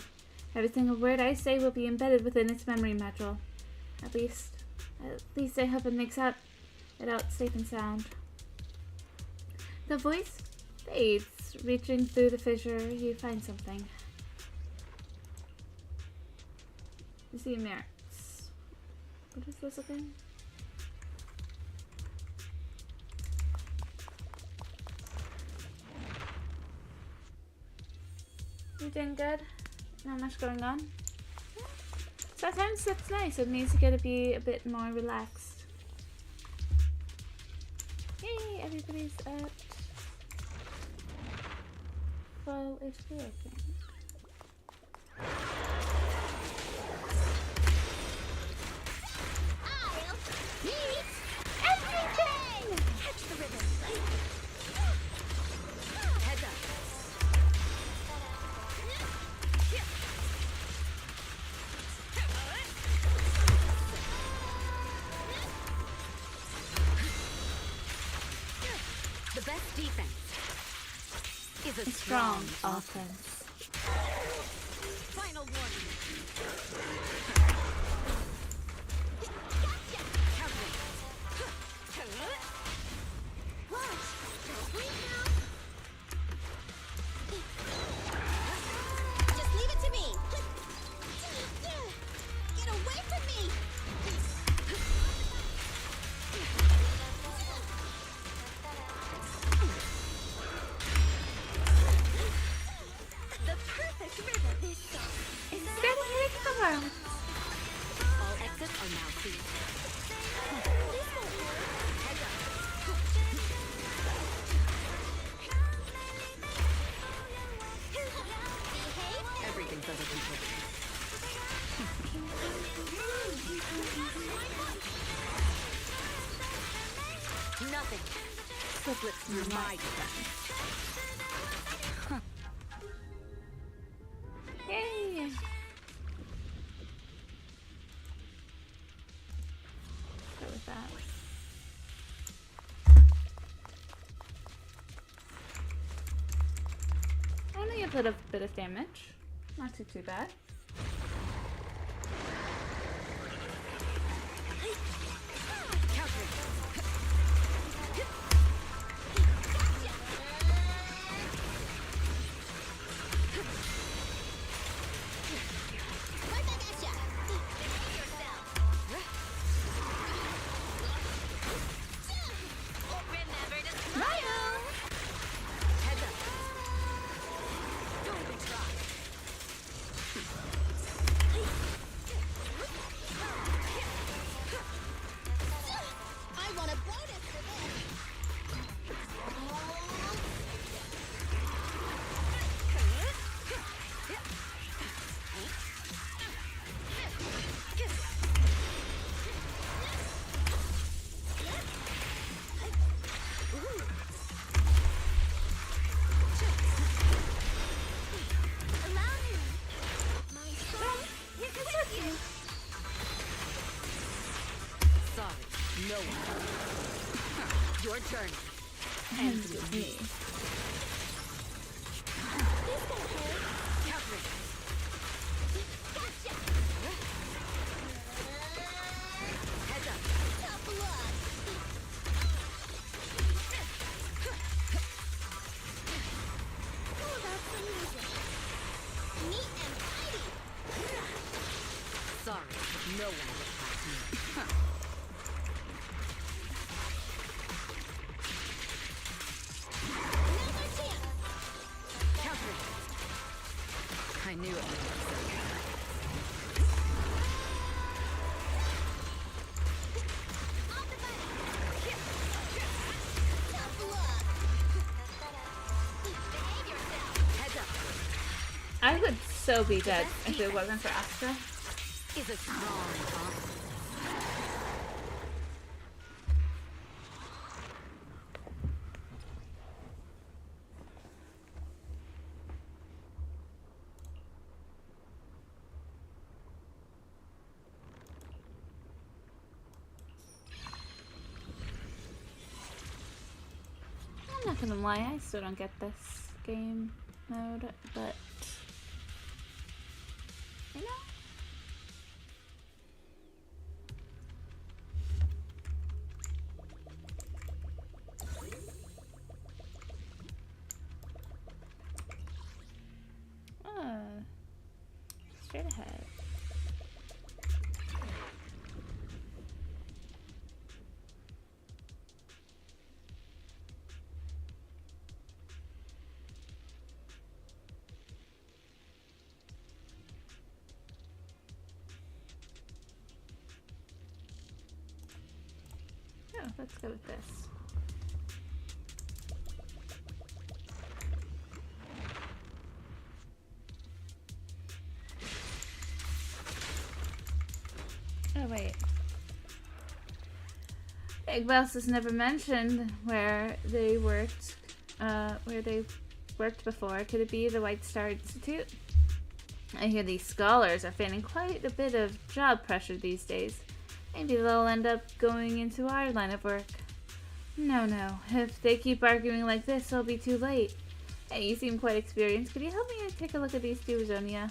Every single word I say will be embedded within its memory module. At least I hope it makes it out safe and sound. The voice fades. Reaching through the fissure, you find something. You see merits. What is this again? You doing good? Not much going on? Yeah. Sometimes that's nice. It means you gotta be a bit more relaxed. Yay! Everybody's at full HP, I think. I'll eat everything. Catch the ribbon. Heads up. The best defense is a Strong offense. Final warning. Watch. Wait now. Just leave it to me. Get away from me. The perfect ribbon this song. Instead of hitting the world. All exits are now clear. Heads up. Behave. Everything's under control. Nothing slips through my defense. Yay! Go with that. Only a little bit of damage. Not too bad. Your turn. Ends with me. This gonna hurt. Counter it. Gotcha. Heads up. Tough luck. How about some music? Neat and tidy. Sorry, but no one gets past me. Another chance. Counter it. I knew it would be so. Off the button. Tough luck. Behave yourself. Heads up. I would so be dead if it wasn't for Astra. Is a strong confidence. I'm not gonna lie, I still don't get this game mode, but you know. Straight ahead. Oh, let's go with this. Oh wait. Big Boss has never mentioned where they worked before. Could it be the White Star Institute? I hear these scholars are feeling quite a bit of job pressure these days. Maybe they'll end up going into our line of work. No. If they keep arguing like this, it'll be too late. Hey, you seem quite experienced. Could you help me take a look at these two, Zonia?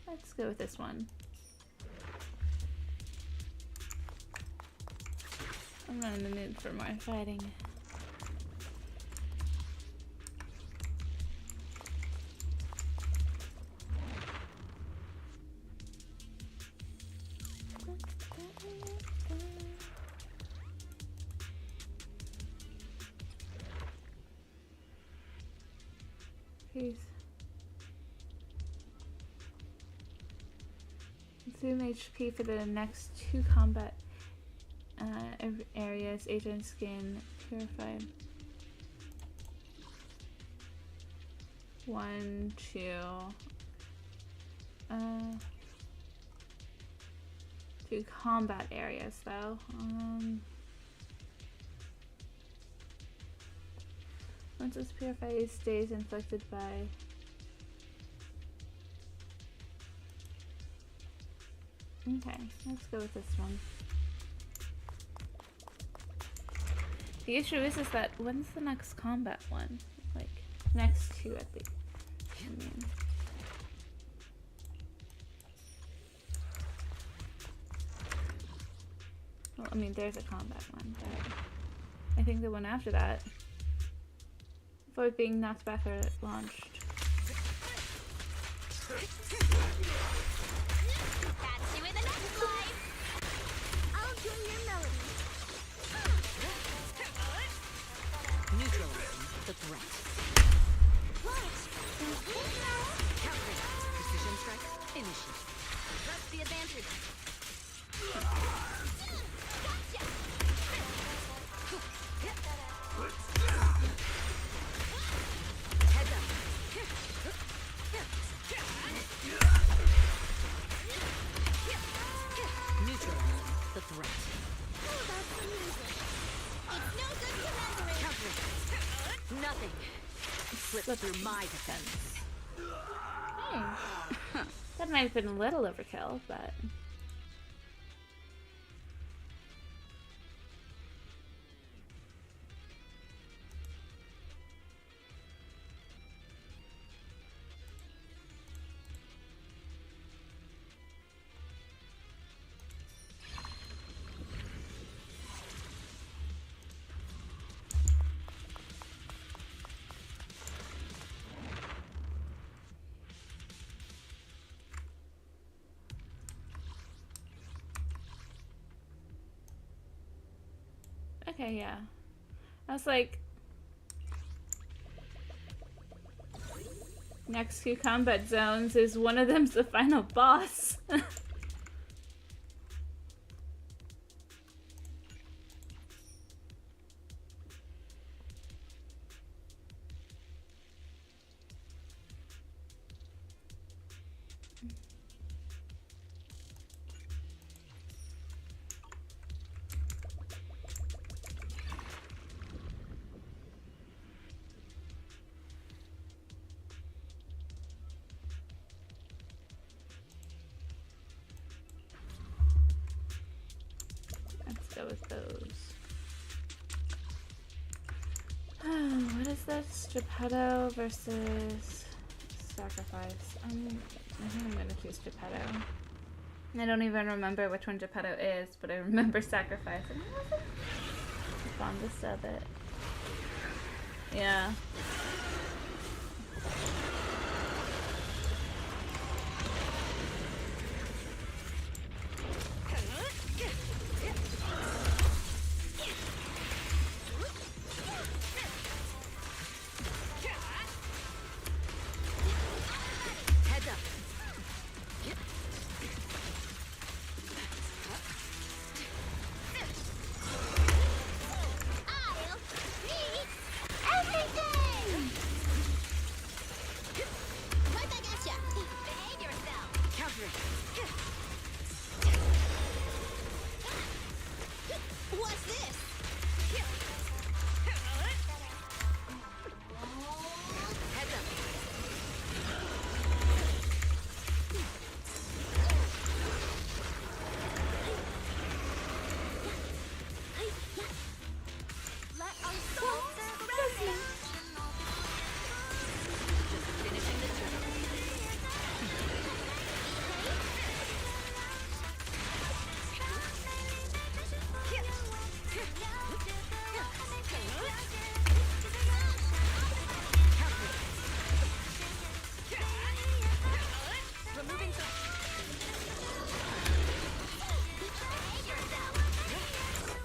Let's go with this one. I'm not in the mood for more fighting. Please. Consume HP for the next 2 combat areas. Agent skin purified. 1, 2. 2 combat areas though. Once it's purified, it stays infected by. Okay, let's go with this one. The issue is that when's the next combat one? Like, next 2 at least. I mean. Well, I mean, there's a combat one, but I think the one after that, avoid being knocked back or launched. Catch you in the next life. I'll join your melody. Neutralizing the threat. Watch. Counter. Precision strike. Initiate. Press the advantage. Heads up. Neutralizing the threat. How about some music? It's no good commander. Counter. Nothing. Slip through my defense. Hey, That might have been a little overkill, but... Okay, yeah. I was like... Next few combat zones is one of them's the final boss. Let's go with those. What is this? Geppetto versus Sacrifice. I think I'm gonna choose Geppetto. I don't even remember which one Geppetto is, but I remember Sacrifice. And I wasn't the fondest of it. Yeah.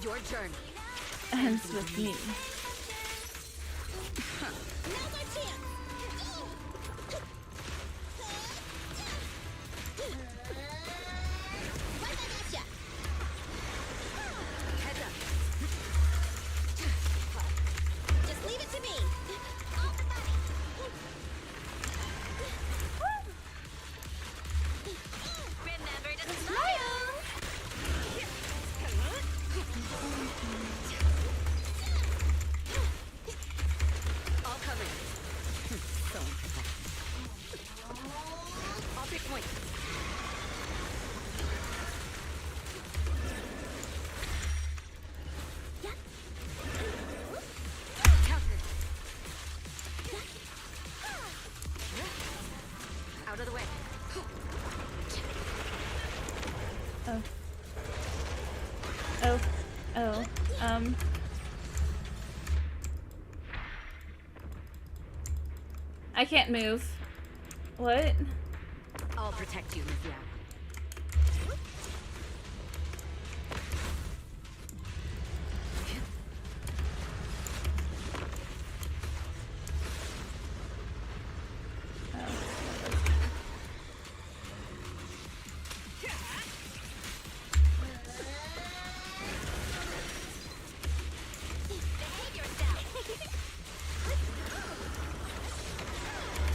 Your journey Ends with me. Just leave it to me. Remember to smile. all covered. So unprotected. I'll pick point. Counter. Out of the way. Oh. Oh. Oh. I can't move. What? I'll protect you, Miss Yao.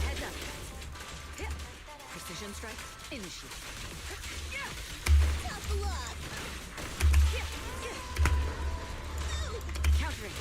Heads up. Precision strike. Initiate. Tough luck. Countering.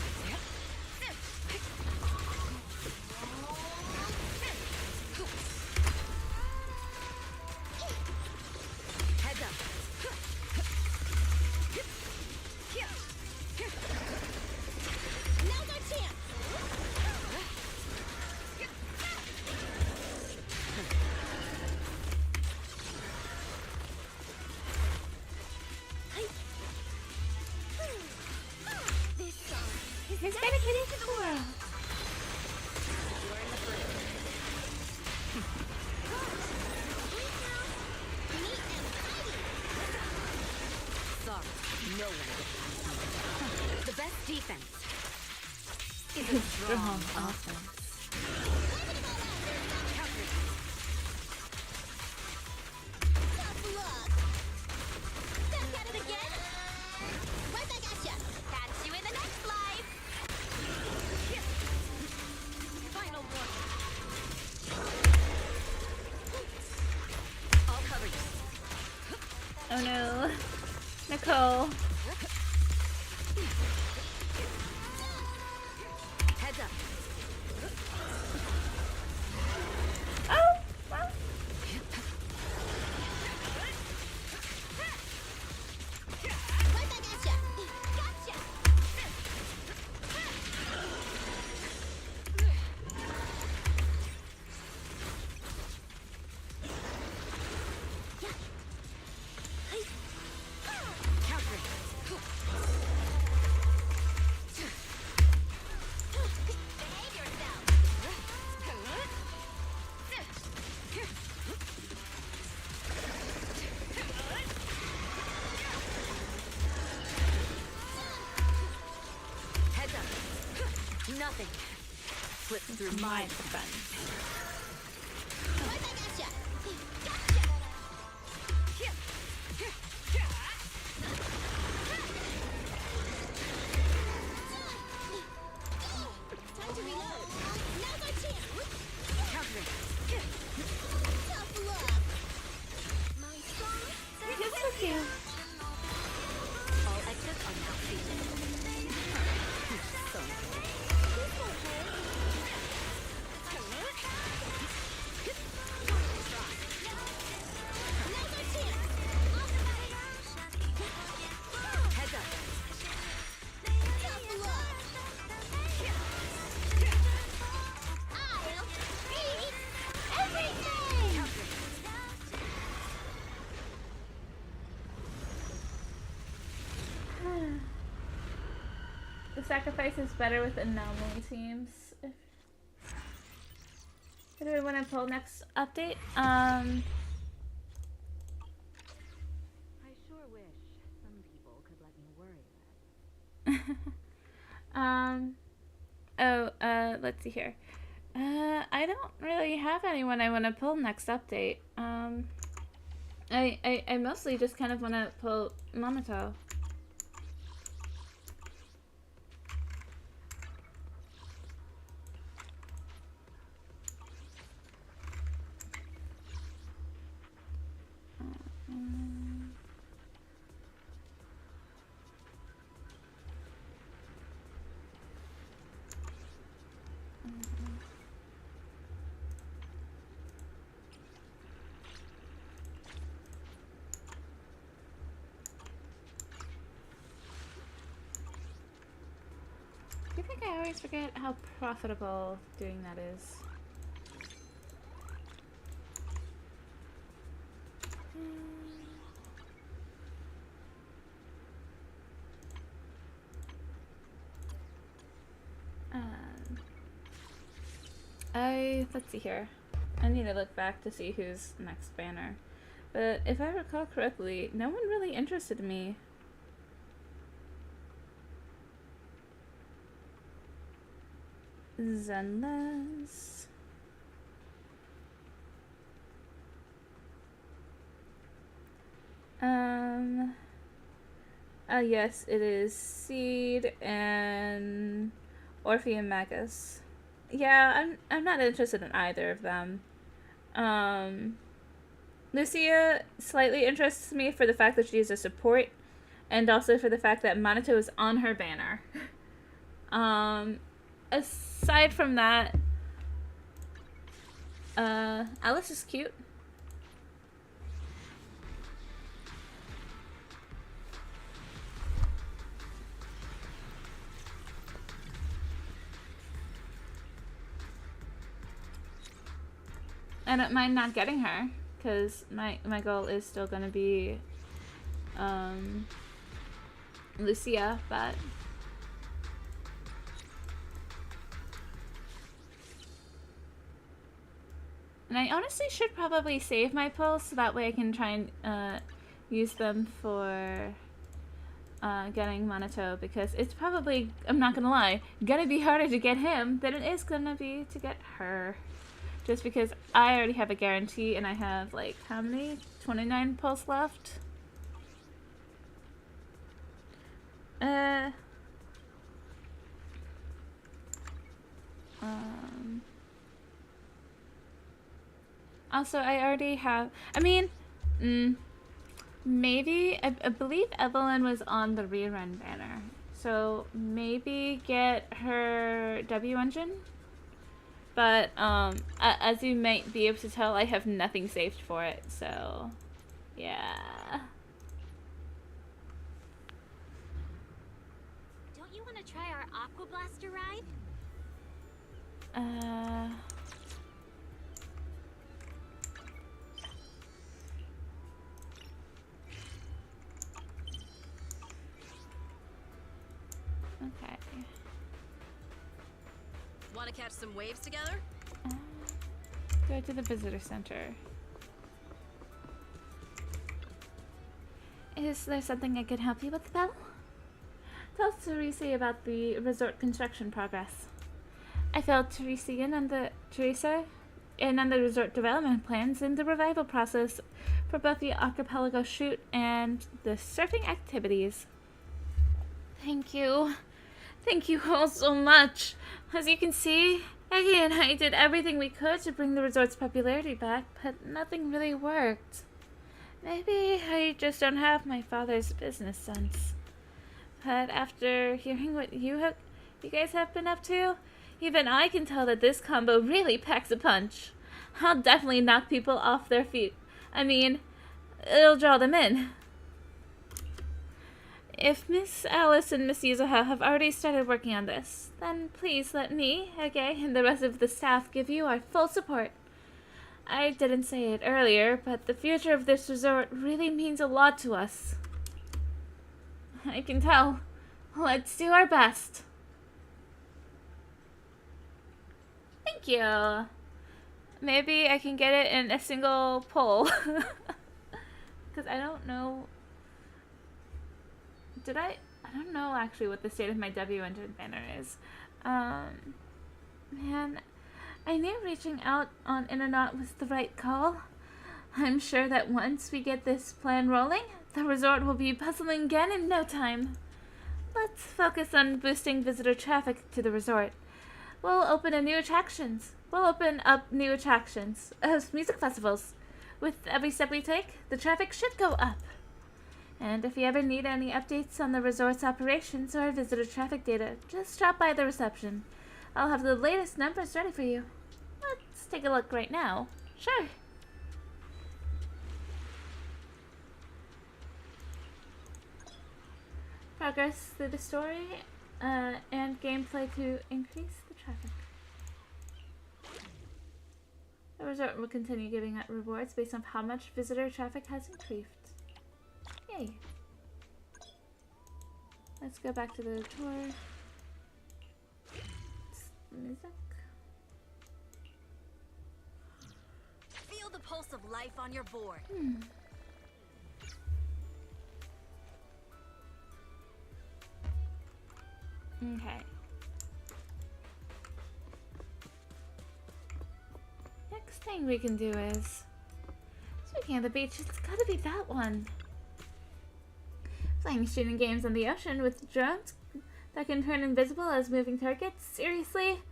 No one gets past me. The best defense is a strong offense. Tough luck. Back at it again. Right back at ya. Catch you in the next life. Final warning. I'll cover you. Oh no. Nicole. Heads up. Oh! Well. Right back at ya. Gotcha. Countering. Behave yourself. Heads up. Nothing. Slip through My my defense. Right back at ya. Gotcha. Time to reload. Now's our chance. countering. Tough luck. My song. You're so cute. All exits are now seated. So This won't hurt. Now's our chance. heads up. Tough luck. I'll beat everything. The sacrifice is better with anomaly teams. What do we want to pull next update? I sure wish some people could let me worry less. Let's see here. I don't really have anyone I want to pull next update. I mostly just kind of want to pull Mamato. I think I always forget how profitable doing that is. Let's see here. I need to look back to see who's next banner. But if I recall correctly, no one really interested me. Zenless. Yes, it is Seed and Orpheum Magus. Yeah, I'm not interested in either of them. Lucia slightly interests me for the fact that she is a support, and also for the fact that Minato is on her banner. Aside from that, Alice is cute. I don't mind not getting her, because my goal is still going to be Lucia, but and I honestly should probably save my pulls so that way I can try and use them for getting Minato, because it's probably, I'm not gonna lie, gonna be harder to get him than it is gonna be to get her. Just because I already have a guarantee and I have, like, how many? 29 pulse left? Also, I already have, I mean, maybe, I believe Evelyn was on the rerun banner. So, maybe get her W engine? But, as you might be able to tell, I have nothing saved for it, so, yeah. Don't you want to try our Aqua Blaster ride? Okay. Want to catch some waves together? Go to the visitor center. Is there something I could help you with, Belle? Tell Teresa about the resort construction progress. I filled Teresa in on the resort development plans and the revival process for both the archipelago shoot and the surfing activities. Thank you. Thank you all so much. As you can see, Aggie and I did everything we could to bring the resort's popularity back, but nothing really worked. Maybe I just don't have my father's business sense. But after hearing what you guys have been up to, even I can tell that this combo really packs a punch. I'll definitely knock people off their feet. I mean, it'll draw them in. If Miss Alice and Miss Yuzuha have already started working on this, then please let me, Ege, and the rest of the staff give you our full support. I didn't say it earlier, but the future of this resort really means a lot to us. I can tell. Let's do our best. Thank you. Maybe I can get it in a single pull. Because I don't know... I don't know actually what the state of my W engine banner is. Man, I knew reaching out on Internet was the right call. I'm sure that once we get this plan rolling, the resort will be bustling again in no time. Let's focus on boosting visitor traffic to the resort. We'll open up new attractions as music festivals. With every step we take, the traffic should go up. And if you ever need any updates on the resort's operations or visitor traffic data, just drop by the reception. I'll have the latest numbers ready for you. Let's take a look right now. Sure. Progress through the story and gameplay to increase the traffic. The resort will continue giving out rewards based on how much visitor traffic has increased. Yay. Let's go back to the tour. Music. Feel the pulse of life on your board. Okay. Next thing we can do is... Speaking of the beach, it's gotta be that one. Playing shooting games on the ocean with drones that can turn invisible as moving targets? Seriously?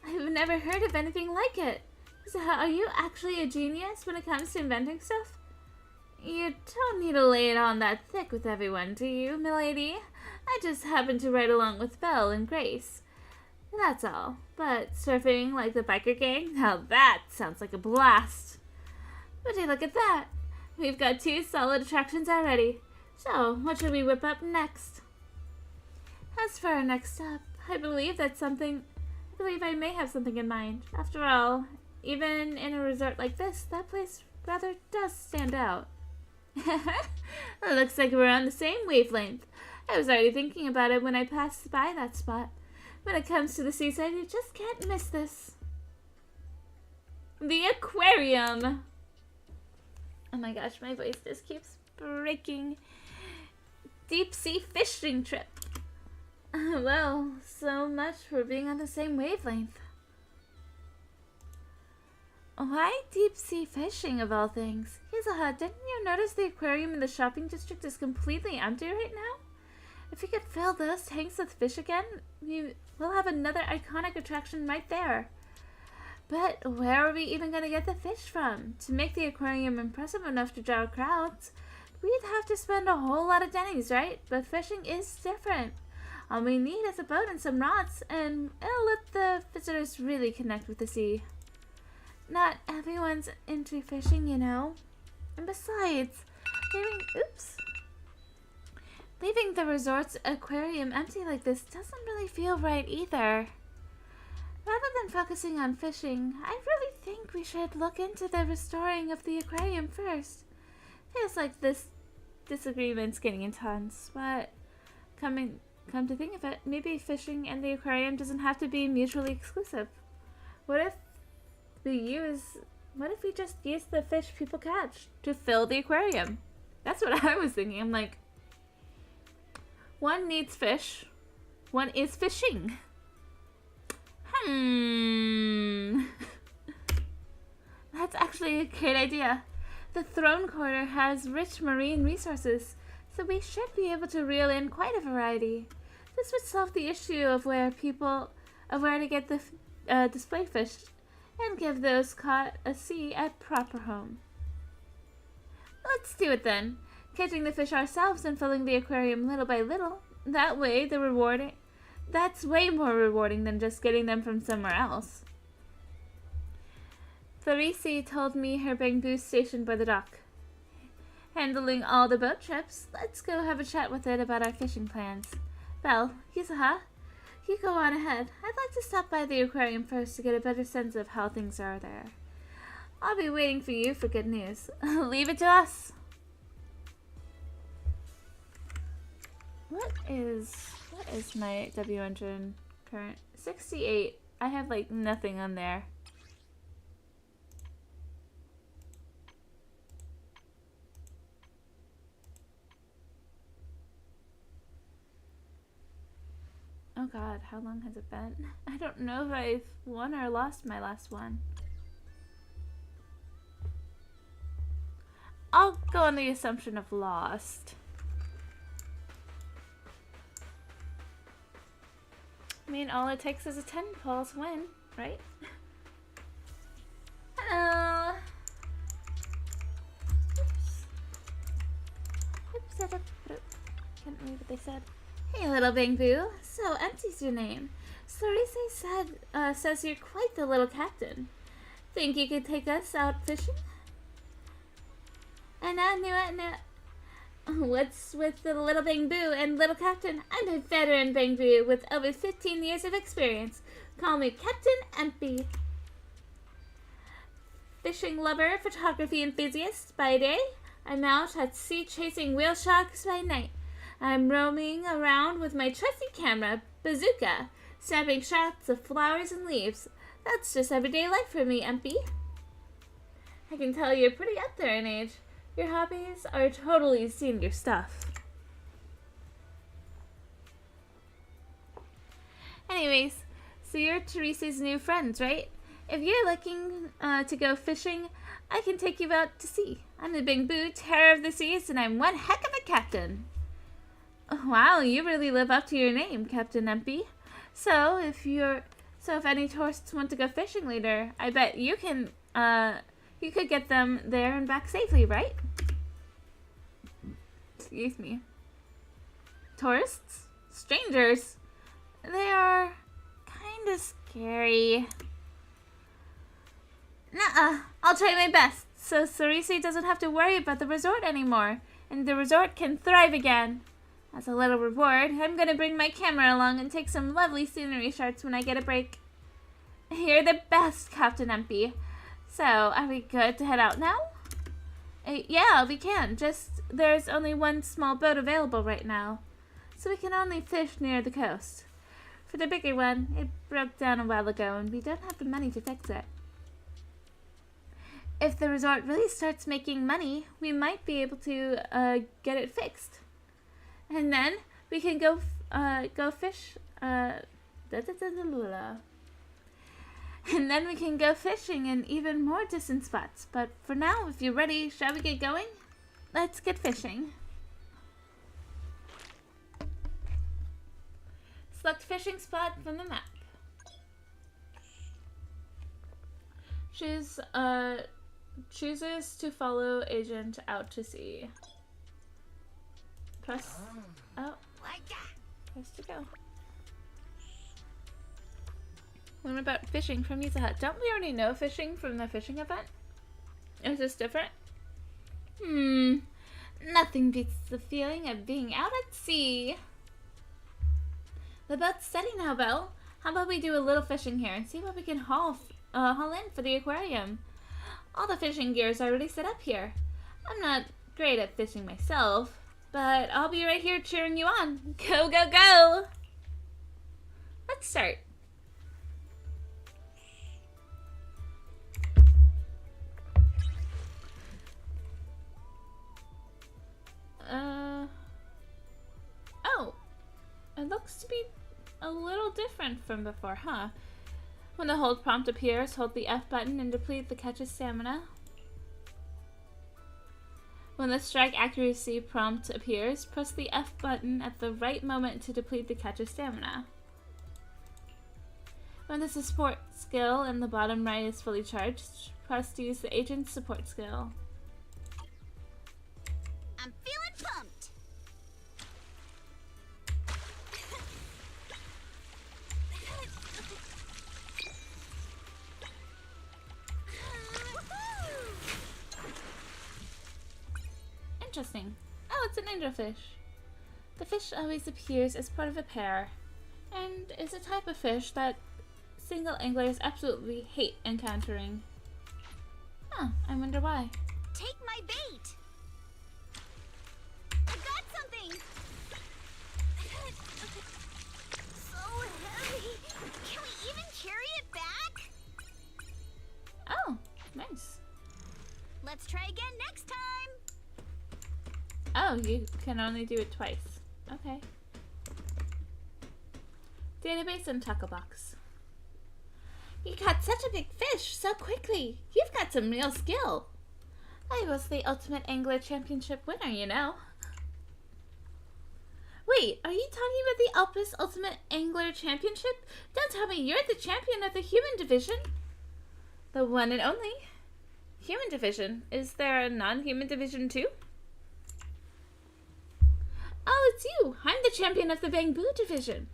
I've never heard of anything like it. So are you actually a genius when it comes to inventing stuff? You don't need to lay it on that thick with everyone, do you, milady? I just happen to ride along with Belle and Grace. That's all. But surfing like the biker gang? Now that sounds like a blast. But hey, look at that. We've got 2 solid attractions already. So, what should we whip up next? As for our next step, I believe I may have something in mind. After all, even in a resort like this, that place rather does stand out. It looks like we're on the same wavelength. I was already thinking about it when I passed by that spot. When it comes to the seaside, you just can't miss this. The aquarium! Oh my gosh, my voice just keeps breaking. deep-sea fishing trip. Well, so much for being on the same wavelength. Why deep-sea fishing, of all things? Hazelhut, didn't you notice the aquarium in the shopping district is completely empty right now? If we could fill those tanks with fish again, we'll have another iconic attraction right there. But where are we even going to get the fish from? To make the aquarium impressive enough to draw crowds, we'd have to spend a whole lot of pennies, right? But fishing is different. All we need is a boat and some rods, and it'll let the visitors really connect with the sea. Not everyone's into fishing, you know. And besides, leaving the resort's aquarium empty like this doesn't really feel right either. Rather than focusing on fishing, I really think we should look into the restoring of the aquarium first. Feels like this disagreement's getting intense, but come to think of it, maybe fishing and the aquarium doesn't have to be mutually exclusive. What if we just use the fish people catch to fill the aquarium? That's what I was thinking. I'm like, one needs fish, one is fishing. That's actually a great idea. The Throne Quarter has rich marine resources, so we should be able to reel in quite a variety. This would solve the issue of where to get the display fish and give those caught at sea a proper home. Let's do it then. Catching the fish ourselves and filling the aquarium little by little. That way, that's way more rewarding than just getting them from somewhere else. Therese told me her bamboo's stationed by the dock, handling all the boat trips. Let's go have a chat with it about our fishing plans. Well, Yusaha, you go on ahead. I'd like to stop by the aquarium first to get a better sense of how things are there. I'll be waiting for you for good news. Leave it to us. What is my W engine current? 68. I have like nothing on there. Oh god, how long has it been? I don't know if I've won or lost my last one. I'll go on the assumption of lost. I mean, all it takes is a 10 pull to win, right? Hello! Oops. Can't read what they said. Hey, little Bangbu. So empty's your name. Cerise says you're quite the little captain. Think you could take us out fishing? And I knew it. What's with the little Bangbu and little captain? I'm a veteran Bangbu with over 15 years of experience. Call me Captain Empy. Fishing lover, photography enthusiast by day. I'm out at sea chasing whale sharks by night. I'm roaming around with my trusty camera, Bazooka, snapping shots of flowers and leaves. That's just everyday life for me, Empy. I can tell you're pretty up there in age. Your hobbies are totally senior stuff. Anyways, so you're Teresa's new friends, right? If you're looking to go fishing, I can take you out to sea. I'm the Bangbu, terror of the seas, and I'm one heck of a captain. Wow, you really live up to your name, Captain Empy. So if any tourists want to go fishing later, I bet you can you could get them there and back safely, right? Excuse me. Tourists? Strangers? They are kind of scary. Nuh-uh. I'll try my best, so Cerise doesn't have to worry about the resort anymore, and the resort can thrive again. As a little reward, I'm gonna bring my camera along and take some lovely scenery shots when I get a break. You're the best, Captain Empy. So, are we good to head out now? Yeah, we can. Just, there's only one small boat available right now, so we can only fish near the coast. For the bigger one, it broke down a while ago, and we don't have the money to fix it. If the resort really starts making money, we might be able to get it fixed. And then we can go fish. And then we can go fishing in even more distant spots. But for now, if you're ready, shall we get going? Let's get fishing. Select fishing spot from the map. Chooses to follow agent out to sea. Press to go. What about fishing from ZZZ? Don't we already know fishing from the fishing event? Is this different? Nothing beats the feeling of being out at sea. The boat's steady now, Belle. How about we do a little fishing here and see what we can haul in for the aquarium? All the fishing gear is already set up here. I'm not great at fishing myself, but I'll be right here cheering you on. Go, go, go! Let's start. Oh, it looks to be a little different from before, huh? When the hold prompt appears, hold the F button and deplete the catch's stamina. When the strike accuracy prompt appears, press the F button at the right moment to deplete the catch's stamina. When the support skill in the bottom right is fully charged, press to use the agent's support skill. I'm feeling pumped. Interesting. Oh, it's an angelfish. The fish always appears as part of a pair, and is a type of fish that single anglers absolutely hate encountering. Huh, I wonder why. Take my bait. I got something. So heavy. Can we even carry it back? Oh, nice. Let's try again next time. Oh, you can only do it twice. Okay. Database and tackle box. You caught such a big fish so quickly. You've got some real skill. I was the Ultimate Angler Championship winner, you know. Wait, are you talking about the Alpus Ultimate Angler Championship? Don't tell me you're the champion of the human division. The one and only. Human division. Is there a non-human division too? Oh, it's you! I'm the champion of the Bamboo division.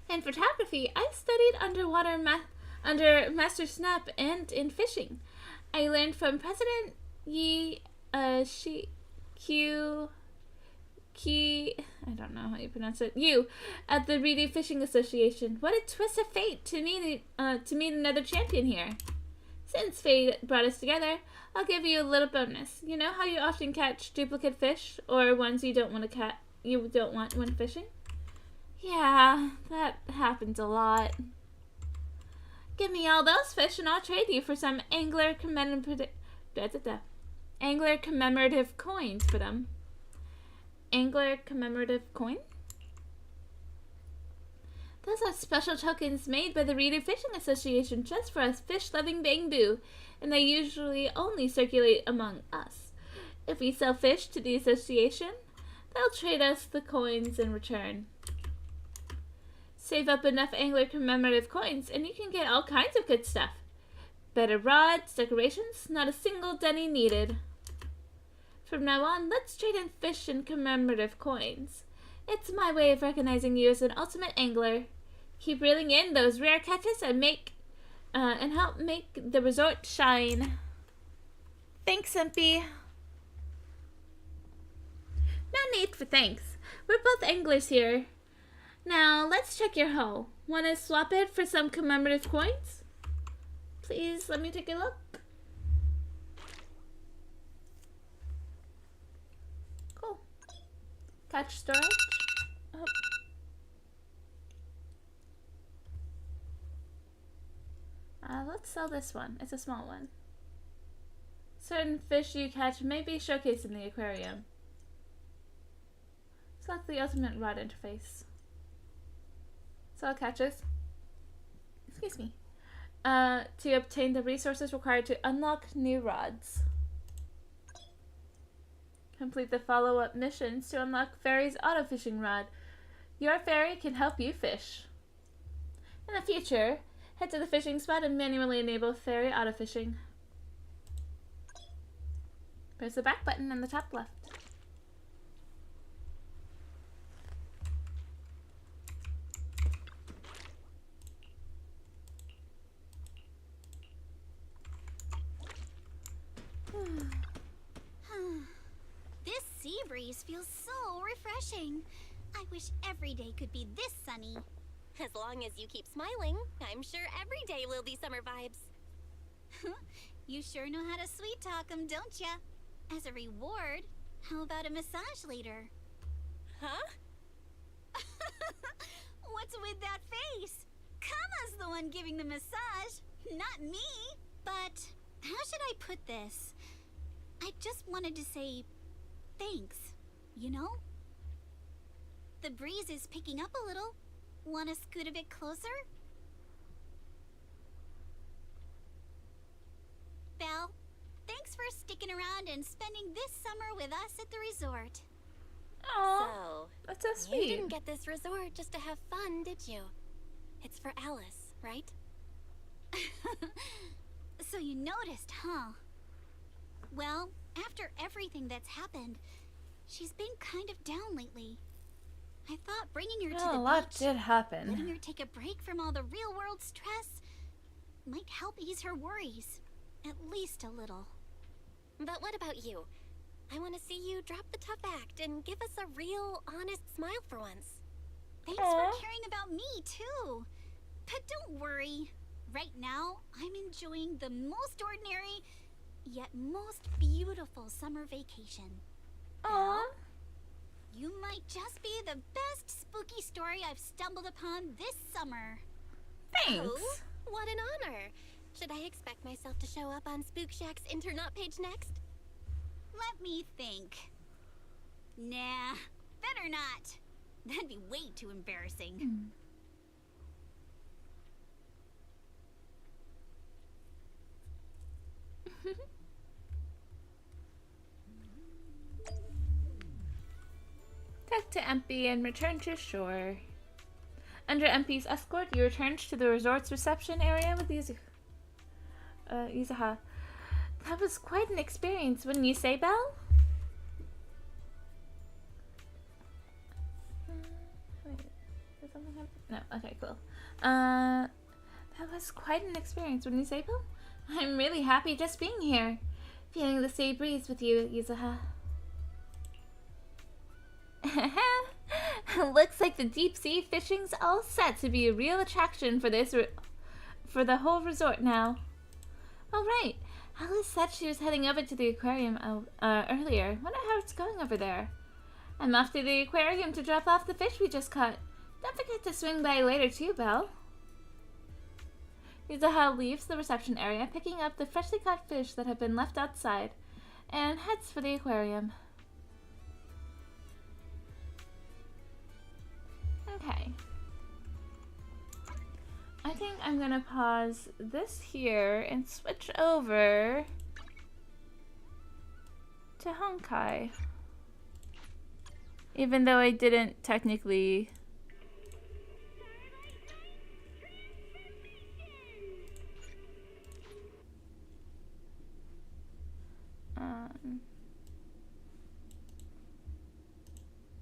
In photography, I studied underwater under Master Snap and in fishing. I learned from President I don't know how you pronounce it. You at the Reedy Fishing Association. What a twist of fate to meet another champion here. Since fate brought us together, I'll give you a little bonus. You know how you often catch duplicate fish or ones you don't want when fishing? Yeah, that happens a lot. Give me all those fish and I'll trade you for some angler commemorative coins for them. Angler commemorative coin? Those are special tokens made by the Reeder Fishing Association just for us fish-loving Bamboo, and they usually only circulate among us. If we sell fish to the association, they'll trade us the coins in return. Save up enough angler commemorative coins and you can get all kinds of good stuff. Better rods, decorations, not a single Denny needed. From now on, let's trade in fish and commemorative coins. It's my way of recognizing you as an ultimate angler. Keep reeling in those rare catches and help make the resort shine. Thanks, Impy. No need for thanks. We're both anglers here. Now, let's check your hull. Want to swap it for some commemorative coins? Please, let me take a look. Cool. Catch storage. Oh. Let's sell this one. It's a small one. Certain fish you catch may be showcased in the aquarium. Select the ultimate rod interface. So it catches. Excuse me. To obtain the resources required to unlock new rods. Complete the follow-up missions to unlock Fairy's auto-fishing rod. Your fairy can help you fish. In the future, head to the fishing spot and manually enable fairy auto-fishing. Press the back button on the top left. This sea breeze feels so refreshing. I wish every day could be this sunny. As long as you keep smiling, I'm sure every day will be summer vibes. You sure know how to sweet talk 'em, don't ya? As a reward, how about a massage later? Huh? What's with that face? Kama's the one giving the massage, not me. But how should I put this? I just wanted to say thanks, you know? The breeze is picking up a little. Want to scoot a bit closer? Belle, thanks for sticking around and spending this summer with us at the resort. Aww, So, that's so you sweet. didn't get this resort just to have fun, did you? It's for Alice, right? So you noticed, huh? Well, after everything that's happened, she's been kind of down lately. I thought bringing her to Well, the a lot beach, did happen. letting her take a break from all the real-world stress, might help ease her worries. At least a little. But what about you? I want to see you drop the tough act and give us a real, honest smile for once. Thanks Aw. for caring about me, too. But don't worry. Right now, I'm enjoying the most ordinary, yet most beautiful summer vacation. Aww. You might just be the best spooky story I've stumbled upon this summer. Thanks. Oh, what an honor. Should I expect myself to show up on Spook Shack's Internaut page next? Let me think. Nah, better not. That'd be way too embarrassing. Talk to MP and return to shore. Under MP's escort, you returned to the resort's reception area with Yuzuha. That was quite an experience, wouldn't you say, Belle? Wait, did something happen? No, okay, cool. That was quite an experience, wouldn't you say, Belle? I'm really happy just being here. Feeling the sea breeze with you, Yuzuha. Looks like the deep sea fishing's all set to be a real attraction for for the whole resort now. Oh right, Alice said she was heading over to the aquarium earlier. Wonder how it's going over there. I'm off to the aquarium to drop off the fish we just caught. Don't forget to swing by later too, Belle. Yuzuha leaves the reception area, picking up the freshly caught fish that have been left outside, and heads for the aquarium. Okay. I think I'm gonna pause this here and switch over to Honkai. Even though I didn't technically...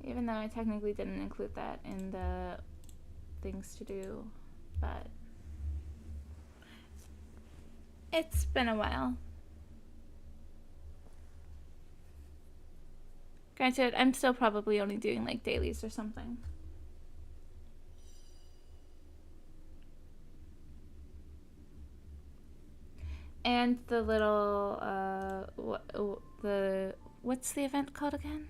even though I technically didn't include that in the things to do, but it's been a while. Granted, I'm still probably only doing like dailies or something. And the little, what's the event called again?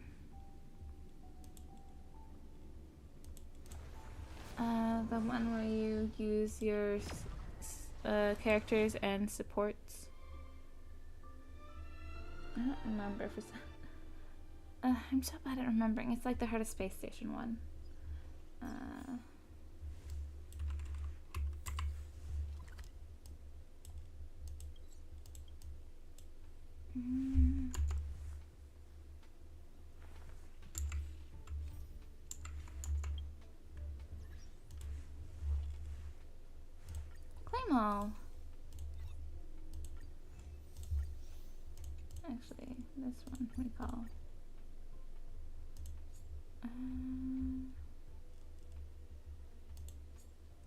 The one where you use your characters and supports. I don't remember for some. I'm so bad at remembering. It's like the Heart of Space Station one. Claim all. Actually, this one recall.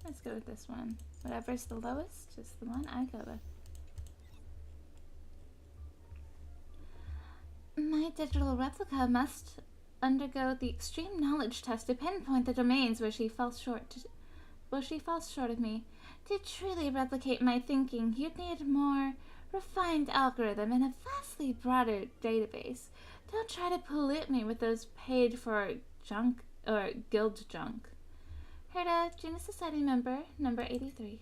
Let's go with this one. Whatever's the lowest is the one I go with. My digital replica must undergo the extreme knowledge test to pinpoint the domains where she falls short. Of me. To truly replicate my thinking, you'd need a more refined algorithm and a vastly broader database. Don't try to pollute me with those paid-for junk or guild junk. Herta, Junior Society member, number 83.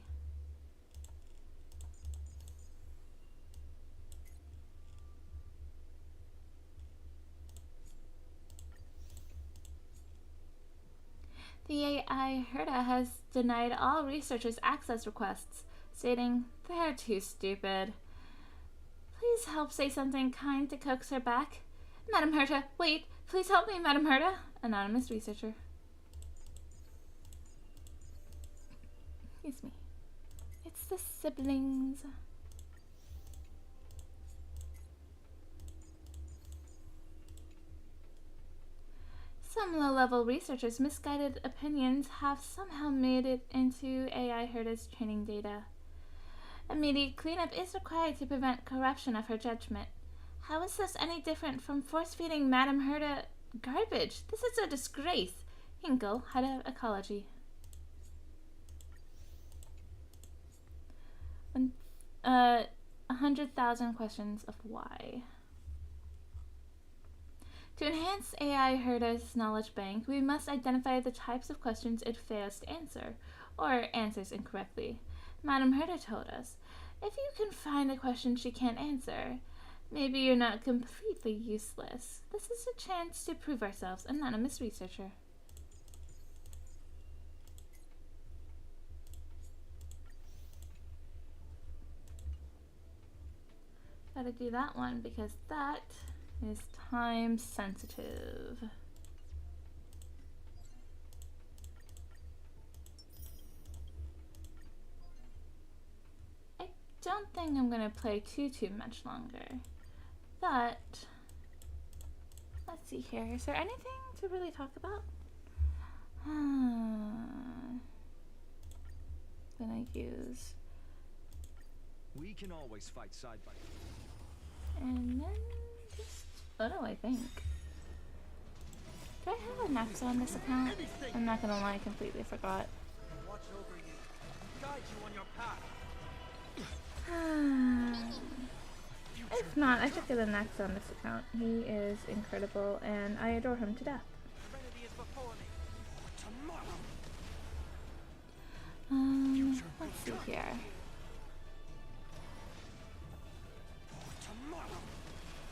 The AI Herta has denied all researchers access requests, stating they're too stupid. Please help say something kind to coax her back. Madam Herta, wait, please help me, Madam Herta. Anonymous researcher. Excuse me. It's the siblings. Some low-level researchers' misguided opinions have somehow made it into AI Herta's training data. Immediate cleanup is required to prevent corruption of her judgment. How is this any different from force-feeding Madam Herta garbage? This is a disgrace. Hinkle, head of ecology. 100,000 questions of why. To enhance AI Herta's knowledge bank, we must identify the types of questions it fails to answer, or answers incorrectly. Madam Herta told us, if you can find a question she can't answer, maybe you're not completely useless. This is a chance to prove ourselves. Anonymous researcher. Gotta do that one because that is time sensitive. I don't think I'm gonna play too much longer, but let's see here. Is there anything to really talk about? Gonna use. We can always fight side by side. And then just photo, I think. Do I have a max on this account? I'm not gonna lie, I completely forgot. Watch over you, guide you on your path. If not, I should get a max on this account. He is incredible and I adore him to death. Serenity is before me. Let's see here.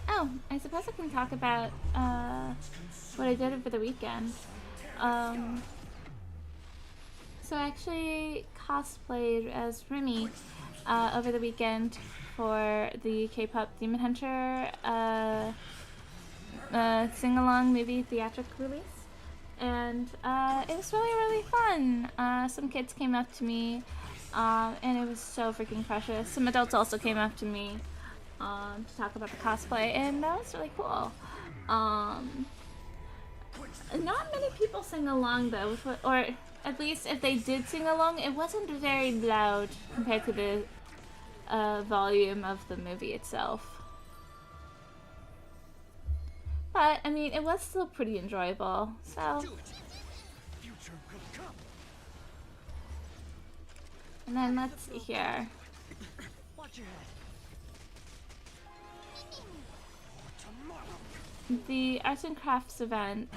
Oh, I suppose I can talk about what I did over the weekend. So I actually cosplayed as Remy over the weekend for the K-pop Demon Hunter sing-along movie theatrical release. And it was really fun. Some kids came up to me and it was so freaking precious. Some adults also came up to me to talk about the cosplay, and that was really cool. Not many people sing along though, or at least if they did sing along, it wasn't very loud compared to the volume of the movie itself. But I mean, it was still pretty enjoyable. So, and then let's see here. The Arts and Crafts event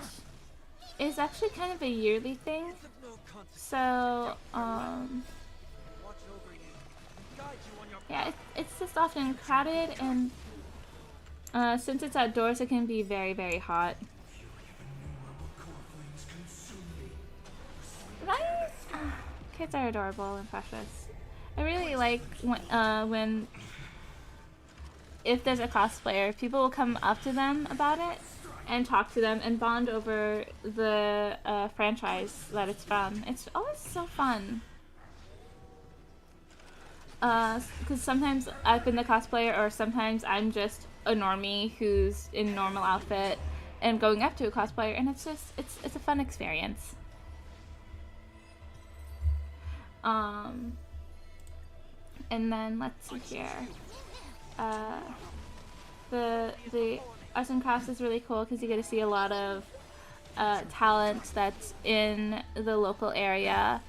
is actually kind of a yearly thing, so yeah, it's just often crowded, and Since it's outdoors, it can be very, very hot. Right? Kids are adorable and precious. I really like when if there's a cosplayer, people will come up to them about it and talk to them and bond over the franchise that it's from. It's always so fun. Because sometimes I've been the cosplayer, or sometimes I'm just a normie who's in normal outfit and going up to a cosplayer, and it's just it's a fun experience. And then let's see here. The arts and crafts is really cool because you get to see a lot of talent that's in the local area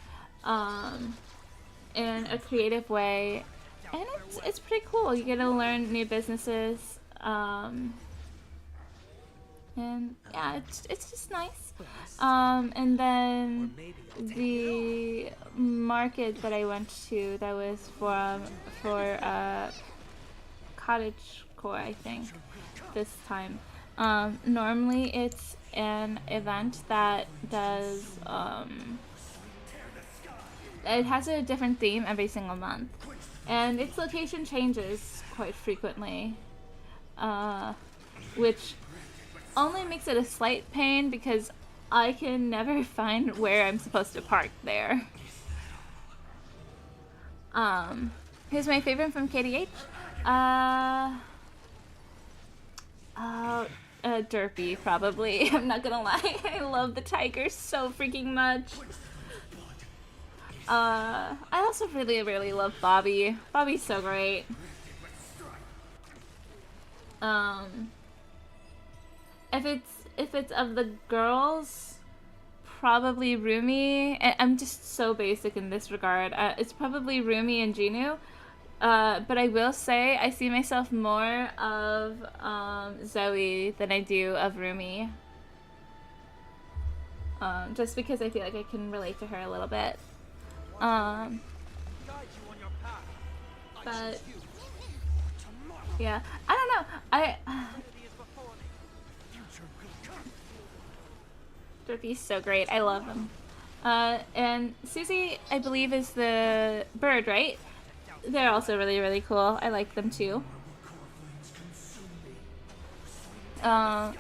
in a creative way, and it's pretty cool. You get to learn new businesses, and yeah, it's just nice. And then the market that I went to, that was for cottagecore, I think, this time. Normally it's an event that does it has a different theme every single month, and its location changes quite frequently, which only makes it a slight pain because I can never find where I'm supposed to park there. Who's my favorite from KDH? Derpy, probably. I'm not gonna lie. I love the tiger so freaking much. I also really, really love Bobby. Bobby's so great. If it's of the girls, probably Rumi. I'm just so basic in this regard. It's probably Rumi and Ginu. But I will say I see myself more of Zoe than I do of Rumi. Just because I feel like I can relate to her a little bit. But yeah, I don't know. Derpy's so great. I love him. And Susie, I believe, is the bird, right? They're also really, really cool. I like them too. Yeah,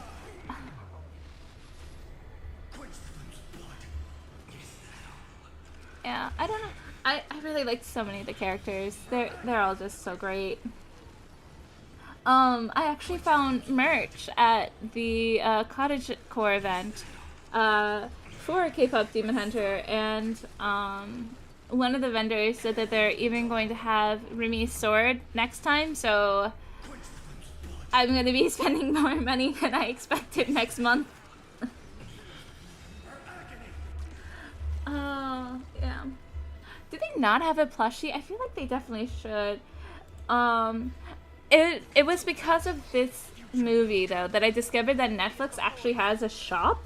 I don't know. I really liked so many of the characters. They're all just so great. I actually found merch at the cottagecore event for K-pop Demon Hunter, and one of the vendors said that they're even going to have Rumi's sword next time, so I'm going to be spending more money than I expected next month. Yeah. Do they not have a plushie? I feel like they definitely should. It was because of this movie, though, that I discovered that Netflix actually has a shop.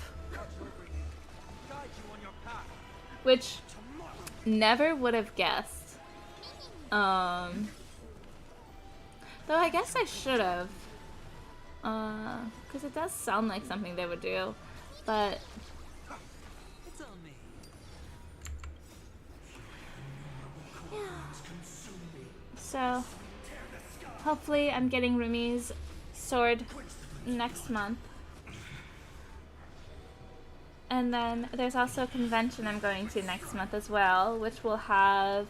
Which never would have guessed. Though I guess I should have. Because it does sound like something they would do. But yeah. So hopefully I'm getting Rumi's sword next month. And then there's also a convention I'm going to next month as well, which will have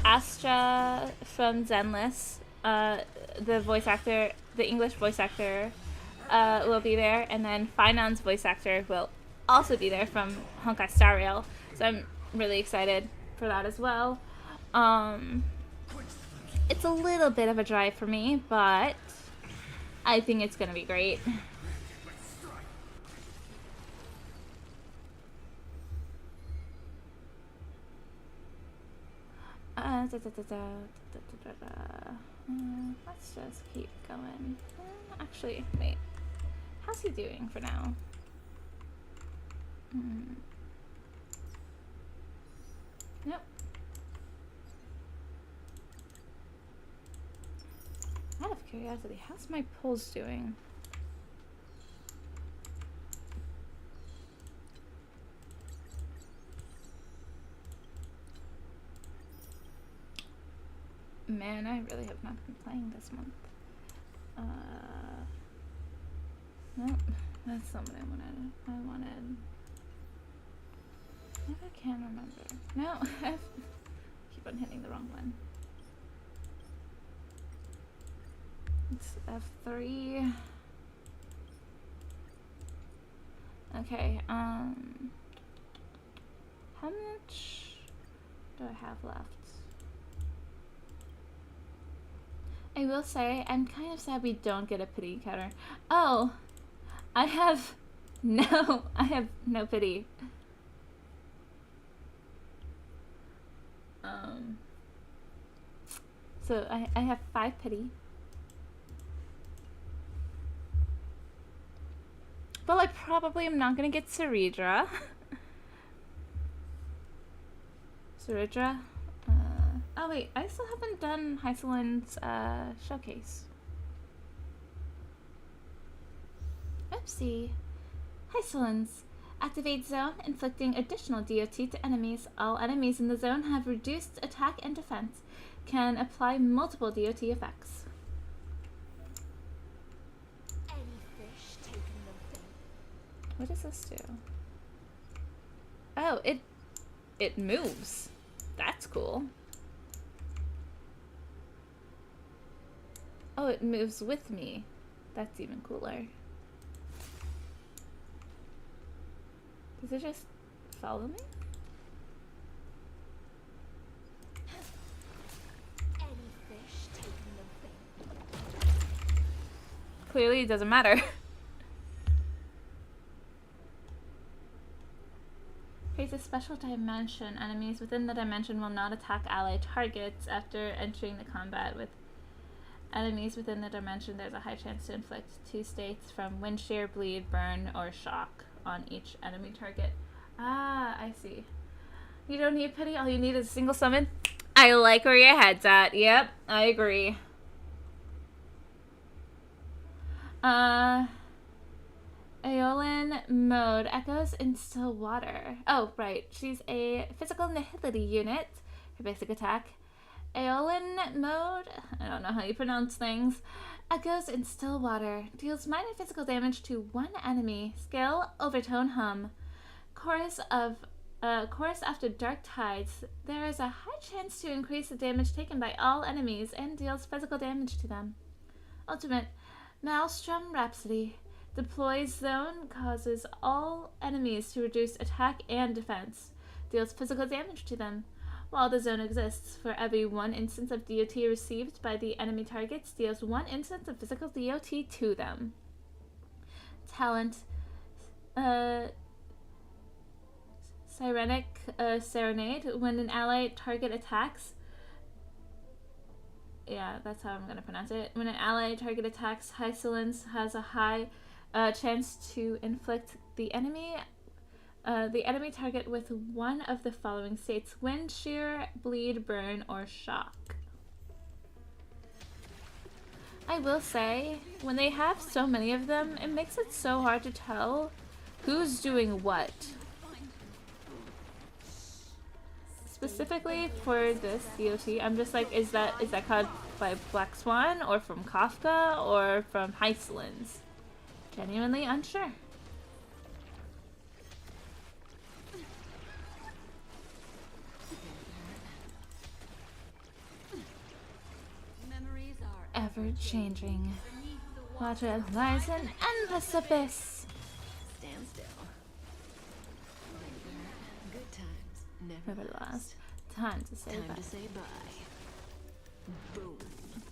Astra from Zenless, the voice actor, the English voice actor, will be there, and then Finon's voice actor will also be there from Honkai Star Rail. So I'm really excited for that as well. It's a little bit of a drive for me, but I think it's gonna be great. Let's just keep going. Actually, wait. How's he doing for now? Nope. Out of curiosity, how's my pulse doing? Man, I really have not been playing this month. Nope, that's not what I wanted. I wanted... I can't remember. No, I keep on hitting the wrong one. It's F3. Okay, how much do I have left? I will say, I'm kind of sad we don't get a pity counter. Oh, I have no pity. So I have 5 pity. Well, I probably am not gonna get Ceridra. Ceridra. Oh wait, I still haven't done Hycelin's showcase. Oopsie. Hycelin's. Activate zone, inflicting additional DOT to enemies. All enemies in the zone have reduced attack and defense. Can apply multiple DOT effects. What does this do? Oh, it moves. That's cool. Oh, it moves with me. That's even cooler. Does it just follow me? Clearly it doesn't matter. Creates a special dimension. Enemies within the dimension will not attack allied targets after entering the combat with enemies within the dimension. There's a high chance to inflict 2 states from wind shear, bleed, burn, or shock on each enemy target. Ah, I see. You don't need pity, all you need is a single summon. I like where your head's at. Yep, I agree. Aeolin mode echoes in still water. Oh, right. She's a physical nihility unit. Her basic attack. Aeolin mode, I don't know how you pronounce things, echoes in still water. Deals minor physical damage to 1 enemy. Scale, overtone, hum. Chorus after dark tides. There is a high chance to increase the damage taken by all enemies and deals physical damage to them. Ultimate, Maelstrom Rhapsody. Deploys zone, causes all enemies to reduce attack and defense. Deals physical damage to them. While the zone exists, for every 1 instance of DOT received by the enemy targets, deals 1 instance of physical DOT to them. Talent, Sirenic Serenade. When an allied target attacks, yeah, that's how I'm gonna pronounce it. When an allied target attacks, Hycelin's has a high chance to inflict the enemy target with 1 of the following states: wind, shear, bleed, burn, or shock. I will say, when they have so many of them, it makes it so hard to tell who's doing what. Specifically for this DOT, I'm just like, is that caused by Black Swan, or from Kafka, or from Hycelin's? Genuinely unsure. Ever-changing. Water lies in endless abyss. Stand still. Good times Never lost. Time to say bye. Time to say bye. Boom.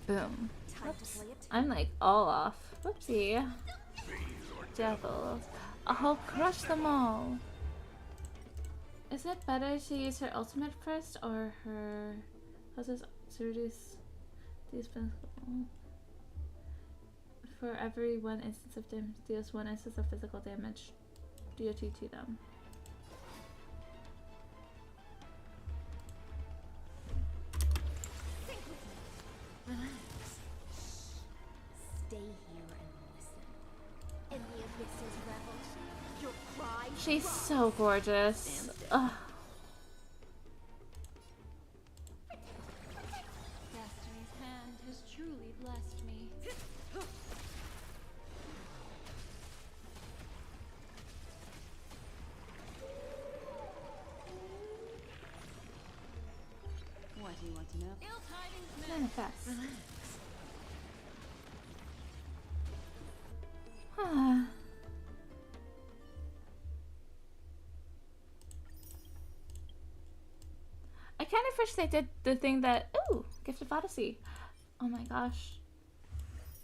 Boom. Whoops. I'm like all off. Whoopsie. Devils. I'll crush them all. Is it better to use her ultimate first or her... How's this to reduce these physical... For every 1 instance of damage, deals 1 instance of physical damage DOT to them. She's so gorgeous. Ugh. Destiny's hand has truly blessed me. What do you want to know? Ill tidings, men. Manifest. Relax. I kind of wish they did the thing that... Ooh, Gift of Odyssey. Oh my gosh.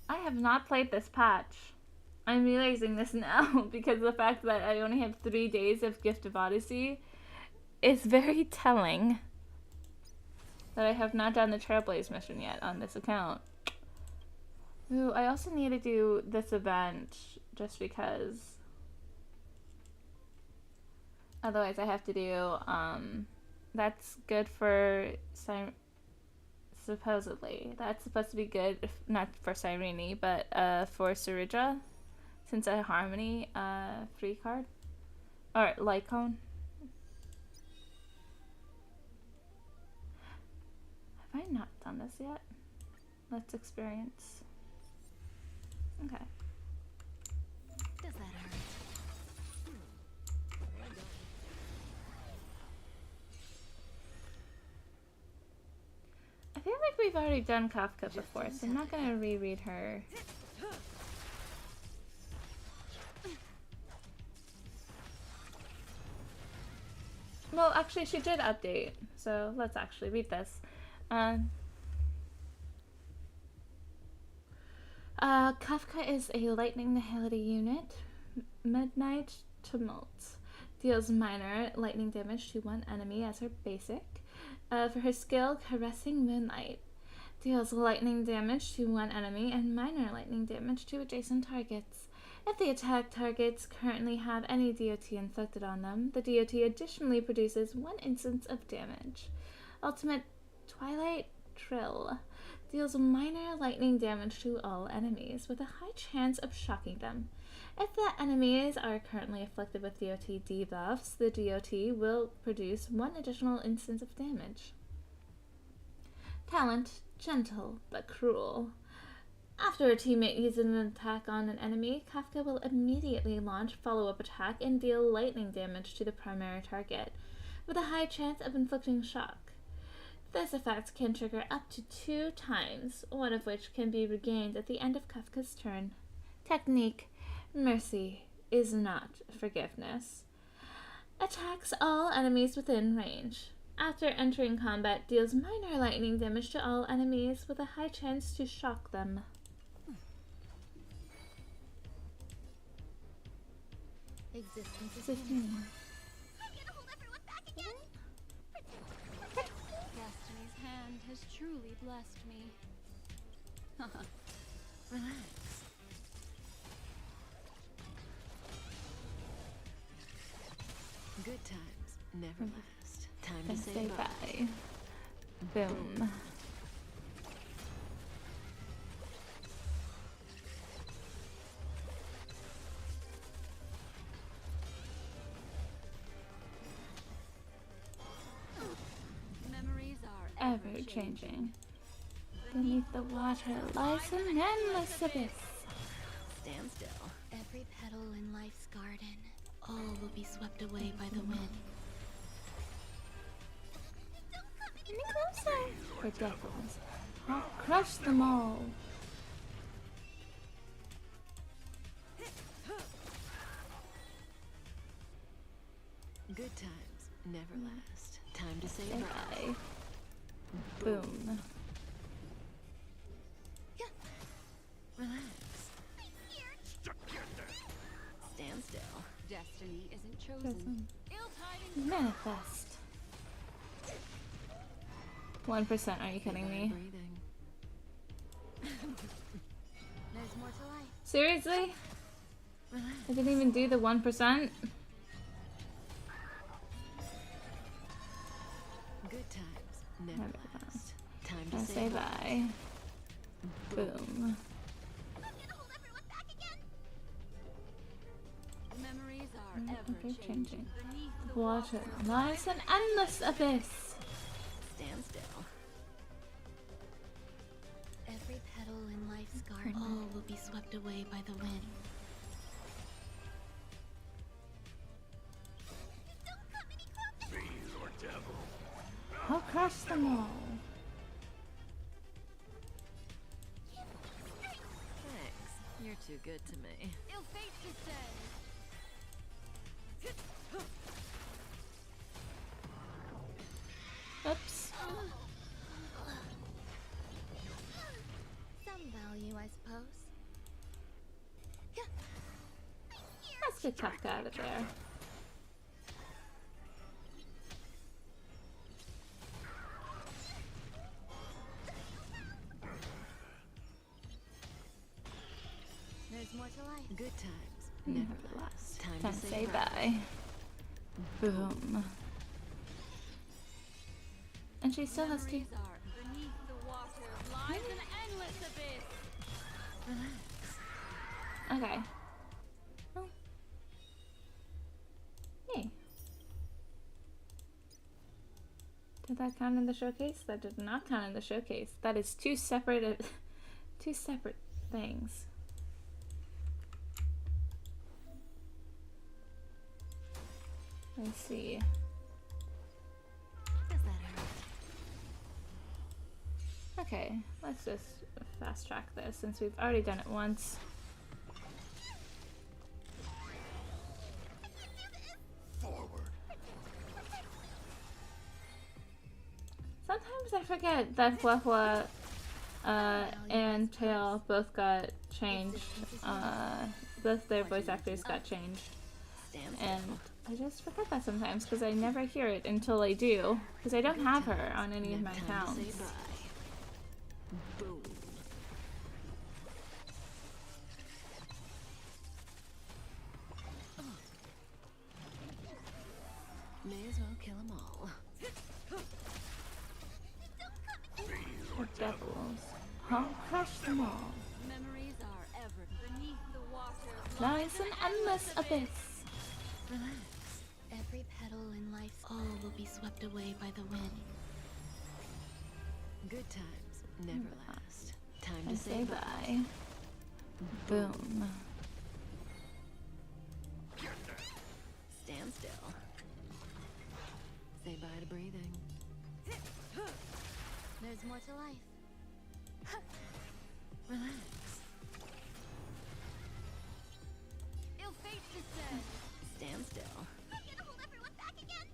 I have not played this patch. I'm realizing this now because the fact that I only have 3 days of Gift of Odyssey is very telling. That I have not done the Trailblaze mission yet on this account. Ooh, I also need to do this event just because. Otherwise I have to do, that's good for supposedly. That's supposed to be good, if not for Cyrene, but for Surija, since a Harmony free card. Or Lycone. Have I not done this yet? Let's experience. Okay. Does that hurt? I feel like we've already done Kafka before, so I'm not gonna reread her. Well, actually, she did update, so let's actually read this. Kafka is a lightning nihility unit. Midnight Tumult. Deals minor lightning damage to one enemy as her basic. For her skill, Caressing Moonlight. Deals lightning damage to one enemy and minor lightning damage to adjacent targets. If the attack targets currently have any DOT inflicted on them, the DOT additionally produces 1 instance of damage. Ultimate Twilight Trill. Deals minor lightning damage to all enemies, with a high chance of shocking them. If the enemies are currently afflicted with DOT debuffs, the DOT will produce 1 additional instance of damage. Talent, gentle but cruel. After a teammate uses an attack on an enemy, Kafka will immediately launch follow-up attack and deal lightning damage to the primary target, with a high chance of inflicting shock. This effect can trigger up to 2 times, one of which can be regained at the end of Kafka's turn. Technique. Mercy is not forgiveness. Attacks all enemies within range. After entering combat, deals minor lightning damage to all enemies with a high chance to shock them. Existence is 15. I'm gonna hold everyone back again. Destiny's hand has truly blessed me. Relax. Good times never last. Time to And say say bye. bye. Boom. Memories are Ever changing. Beneath the water lies an endless abyss. Stand still. Every petal in life's garden, all will be swept away by the wind. Any closer. For decades. I'll crush them all. Good times never last. Time to say Say bye. bye. Boom. Relax. Stand still. Destiny isn't chosen. Ill tidings. Manifest. 1%, are you kidding me? Breathing. There's more to life. Seriously? Relax. I didn't even do the 1%? Good times never Never last. Time I'll to say bye. Boom. I'm gonna hold everyone back again. Memories are Okay, changing. The water lies an endless abyss. Stand still. Every petal in life's garden, all will be swept away by the wind. Fiends or devil. I'll crush them all. Thanks. You're too good to me. Ill fate descends. Oops. Some value, I suppose. Let's get Kafka out of there. There's more to life. Good times never last. Time to say bye. Boom. And she still has to. Memories are beneath the water lies an endless abyss. Okay. Well. Hey. Did that count in the showcase? That did not count in the showcase. That is two separate things. Let's see. Does that hurt? Okay, let's just fast track this since we've already done it once. Forward. Sometimes I forget that Fluffla and Tail both got changed. Both their voice actors got changed. Stand still. And I just forget that sometimes because I never hear it until I do. Because I don't have her on any of my Time to accounts. say bye. Boom. May as well kill them all. The devils. I'll crush them all. Memories are ever beneath the water Lies an endless abyss. Relax. Every petal in life's all will be swept away by the wind. Good times never last. Time I to say bye. Boom. Stand still. Say bye to breathing. There's more to life. Relax. ill fate descends. Stand still. I'm gonna hold everyone back again.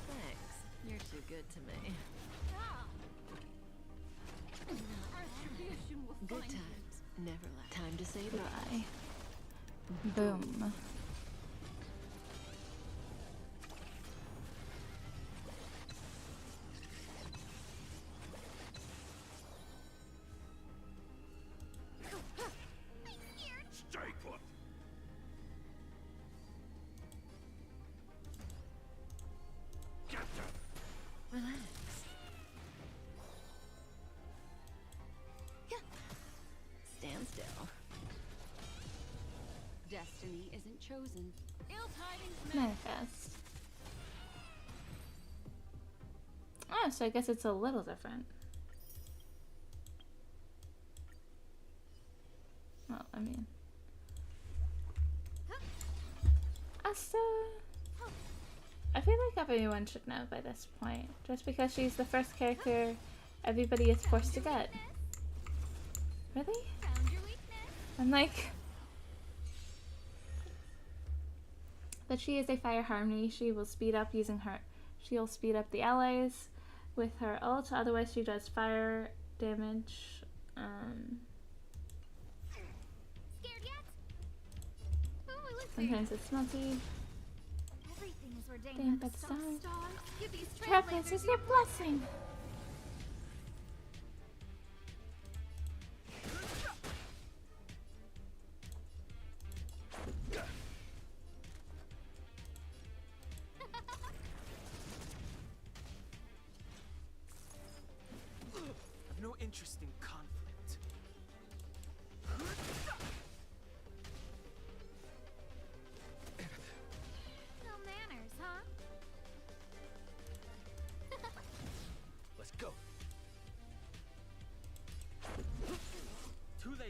Thanks. You're too good to me. Retribution will Good find you. times never last. Time to say bye. Bye. Boom. Stay put. Get them. Relax. Stand still. Destiny isn't chosen. Ill tidings Manifest. Oh, so I guess it's a little different. Well, I mean. Asta. I feel like everyone should know by this point. Just because she's the first character everybody is forced to get. Really? Found your weakness. I'm like. But she is a fire harmony. She will speed up using her. She'll speed up the allies with her ult. Otherwise, she does fire damage. Scared yet? Oh, I look Sometimes it's multi. Everything is ordained Damn, by the that's stars. dark. Give these Travelers trailblazers is your blessing. I've no interest in conflict.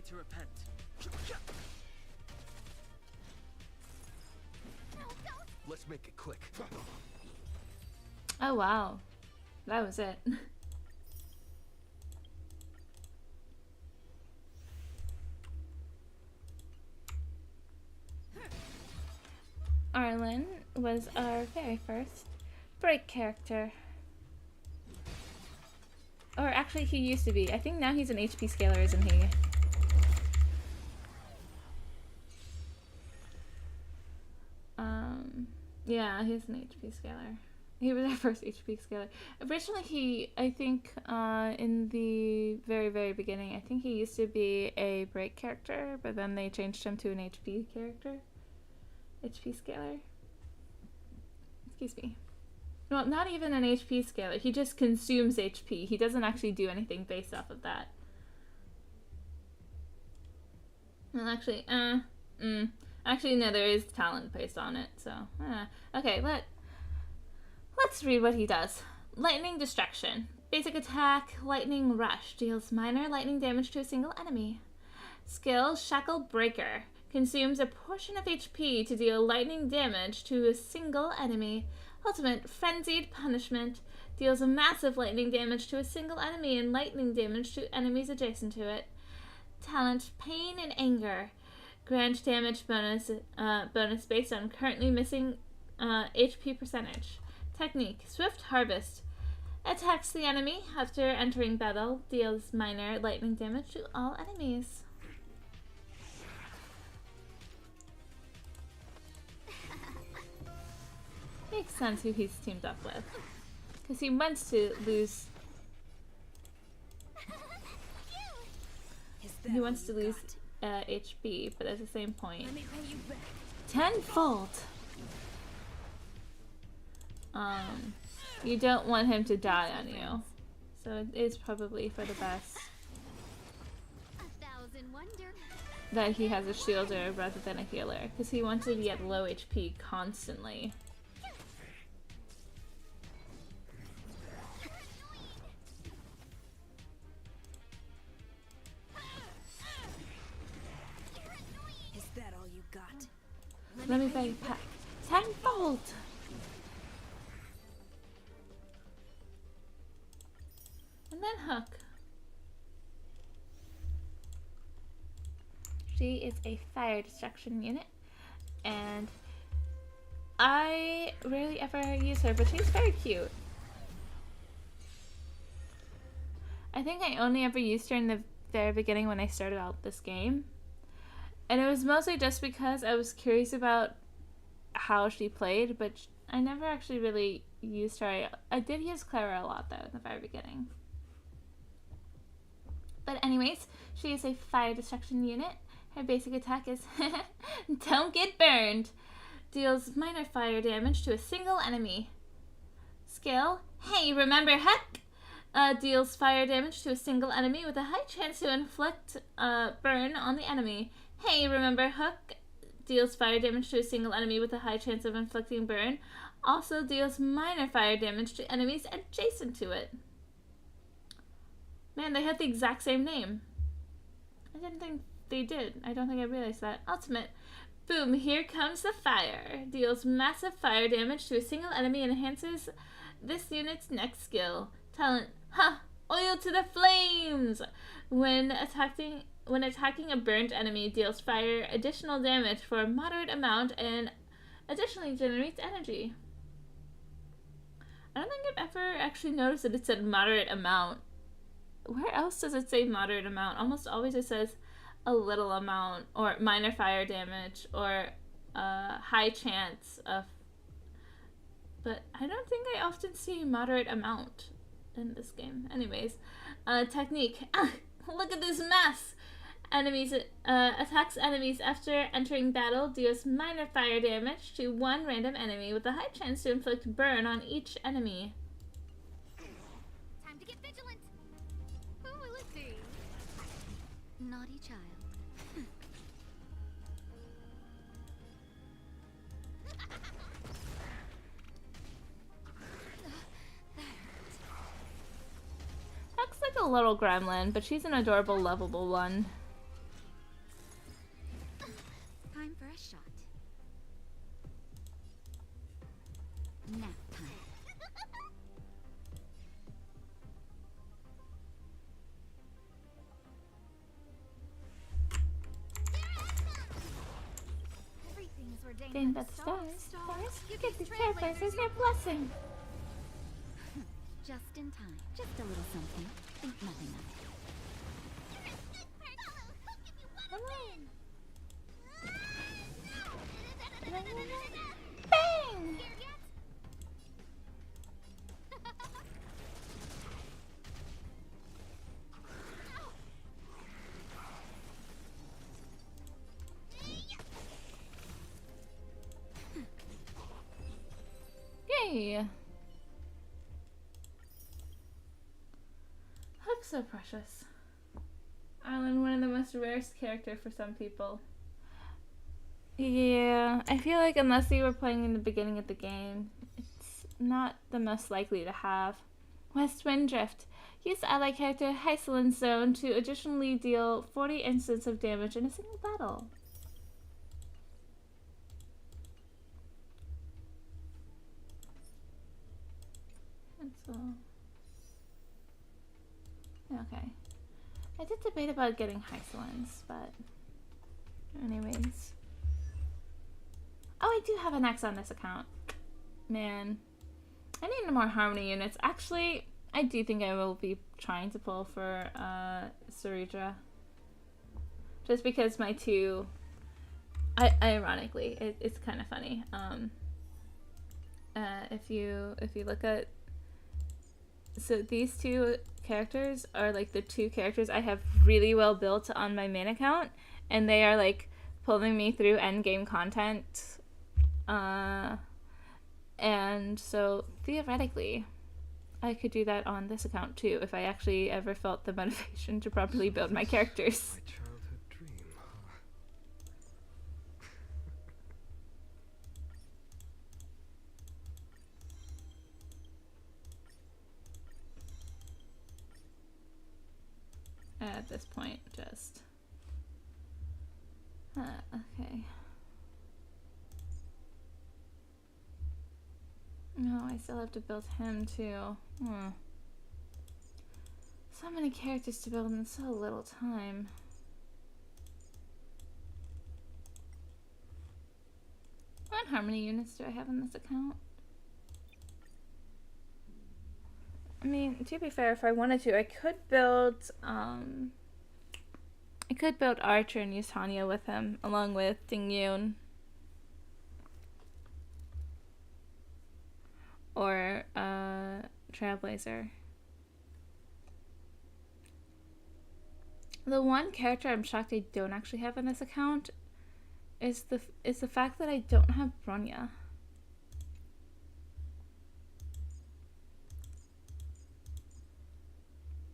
day to repent. Let's make it quick. Oh wow, that was it. Arlen was our very first break character. Or actually he used to be. I think now he's an HP scaler, isn't he? Yeah, he's an HP scaler. He was our first HP scaler. Originally I think in the very, very beginning, I think he used to be a break character, but then they changed him to an HP character. HP scaler. Excuse me. Well, not even an HP scaler. He just consumes HP. He doesn't actually do anything based off of that. Well, actually, actually, no, there is talent based on it, so, okay, let's read what he does. Lightning Destruction. Basic attack, Lightning Rush. Deals minor lightning damage to a single enemy. Skill, Shackle Breaker. Consumes a portion of HP to deal lightning damage to a single enemy. Ultimate, Frenzied Punishment. Deals a massive lightning damage to a single enemy and lightning damage to enemies adjacent to it. Talent, Pain and Anger. Grant damage bonus based on currently missing HP percentage. Technique, Swift Harvest. Attacks the enemy after entering battle. Deals minor lightning damage to all enemies. Makes sense who he's teamed up with. Because he wants to lose... He wants to lose HP, but at the same point... Tenfold! You don't want him to die on you. So it is probably for the best that he has a shielder rather than a healer. Because he wants to be at low HP constantly. Let me bang pack. Tenfold! And then Hook. She is a fire destruction unit. And I rarely ever use her, but she's very cute. I think I only ever used her in the very beginning when I started out this game. And it was mostly just because I was curious about how she played, but I never actually really used her. I did use Clara a lot, though, in the very beginning. But anyways, she is a fire destruction unit. Her basic attack is Don't Get Burned. Deals minor fire damage to a single enemy. Skill, Hey, remember Heck? Deals fire damage to a single enemy with a high chance to inflict burn on the enemy. Hey, remember Hook? Deals fire damage to a single enemy with a high chance of inflicting burn. Also deals minor fire damage to enemies adjacent to it. Man, they had the exact same name. I didn't think they did. I don't think I realized that. Ultimate. Boom, here comes the fire. Deals massive fire damage to a single enemy and enhances this unit's next skill. Talent. Oil to the flames! When attacking a burned enemy, deals fire additional damage for a moderate amount and additionally generates energy. I don't think I've ever actually noticed that it said moderate amount. Where else does it say moderate amount? Almost always it says a little amount, or minor fire damage, or high chance of... But I don't think I often see moderate amount in this game. Anyways, technique. Look at this mess! Enemies attacks enemies after entering battle, deals minor fire damage to one random enemy with a high chance to inflict burn on each enemy. Time to get vigilant. Who will it be? Naughty child. Looks like a little gremlin, but she's an adorable, lovable one. time for a shot. Nap time. Everything's ordained Dang, by that's the stars. stars. Stars, Give give these these trailblazers your your blessing. Just in time. Just a little something. Think nothing of it. Come on. Bang! Yay! Hook's so precious. Arlen, one of the most rarest character for some people. Yeah, I feel like unless you were playing in the beginning of the game, it's not the most likely to have. West Windrift. Use ally character Hycelin's Zone to additionally deal 40 instances of damage in a single battle. That's all. Okay. I did debate about getting Hycelin's, but anyways. Oh, I do have an X on this account. Man. I need more Harmony units. Actually, I do think I will be trying to pull for Saridra. Just because my two... ironically, it's kind of funny. If you look at... So these two characters are like the two characters I have really well built on my main account. And they are like pulling me through endgame content. And so theoretically, I could do that on this account too if I actually ever felt the motivation to properly build my characters. My childhood dream, At this point, just... okay. No, I still have to build him too. So many characters to build in so little time. How many units do I have in this account? I mean, to be fair, if I wanted to, I could build Archer and use Tanya with him, along with Ding Yun. Or Trailblazer. The one character I'm shocked I don't actually have in this account is the fact that I don't have Bronya.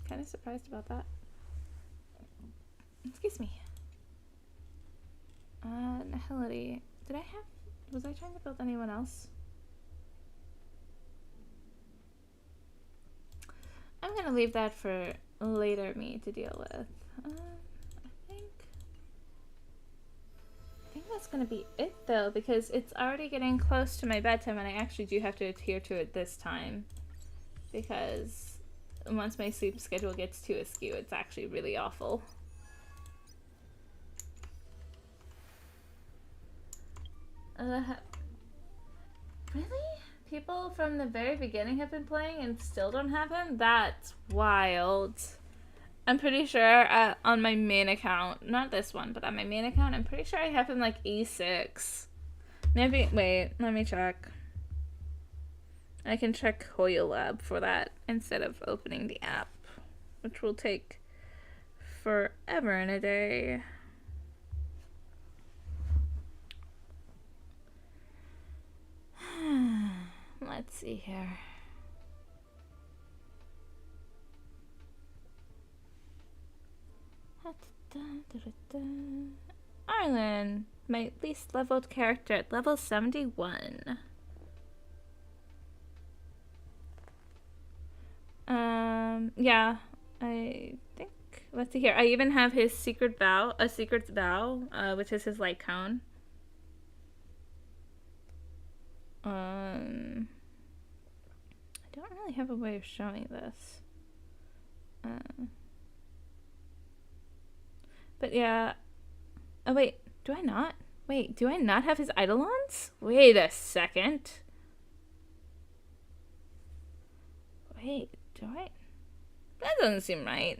Kind of surprised about that. Excuse me. Nihility. Was I trying to build anyone else? I'm gonna leave that for later me to deal with. I think that's gonna be it though, because it's already getting close to my bedtime and I actually do have to adhere to it this time. Because once my sleep schedule gets too askew, it's actually really awful. Really? People from the very beginning have been playing and still don't have him? That's wild. I'm pretty sure on my main account, not this one, but on my main account, I'm pretty sure I have him like E6. Maybe, wait, let me check. I can check Hoyo Lab for that instead of opening the app, which will take forever and a day. Let's see here. Arlen, my least leveled character at level 71. Yeah, I think, let's see here. I even have his secret vow, which is his light cone. I don't really have a way of showing this. But yeah. Oh wait, do I not? Wait, do I not have his eidolons? Wait a second. Wait, do I? That doesn't seem right.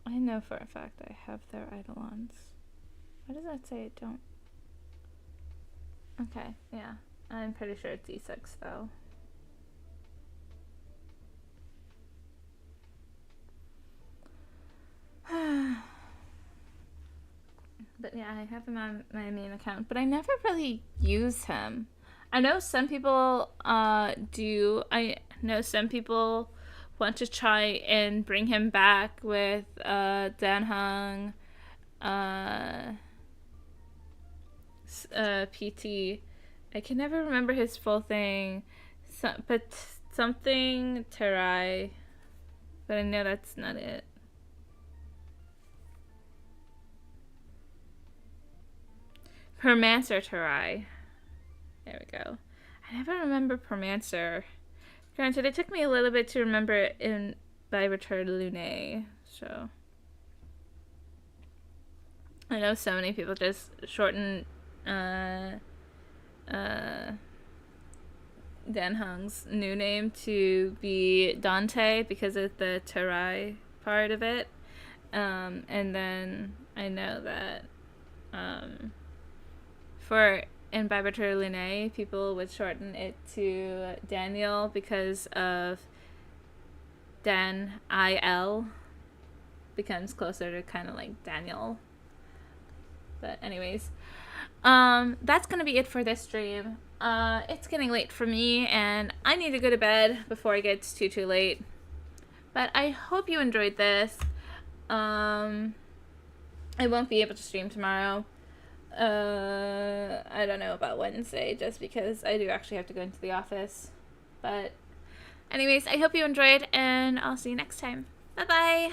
I know for a fact I have their eidolons. Why does that say I don't? Okay, yeah. I'm pretty sure it's E6 though. But yeah, I have him on my main account, but I never really use him. I know some people do. I know some people want to try and bring him back with Danheng, PT. I can never remember his full thing, but something Terai. But I know that's not it. Permancer Terai. There we go. I never remember Permancer. Granted, it took me a little bit to remember it in by Return Lune, so I know so many people just shorten Danheng's new name to be Dante because of the Terai part of it. And then I know that for in By Return Lune, people would shorten it to Daniel because of Dan IL becomes closer to kind of like Daniel. But anyways, that's gonna be it for this stream. It's getting late for me and I need to go to bed before it gets too late. But I hope you enjoyed this. I won't be able to stream tomorrow. I don't know about Wednesday just because I do actually have to go into the office. But anyways, I hope you enjoyed and I'll see you next time. Bye bye.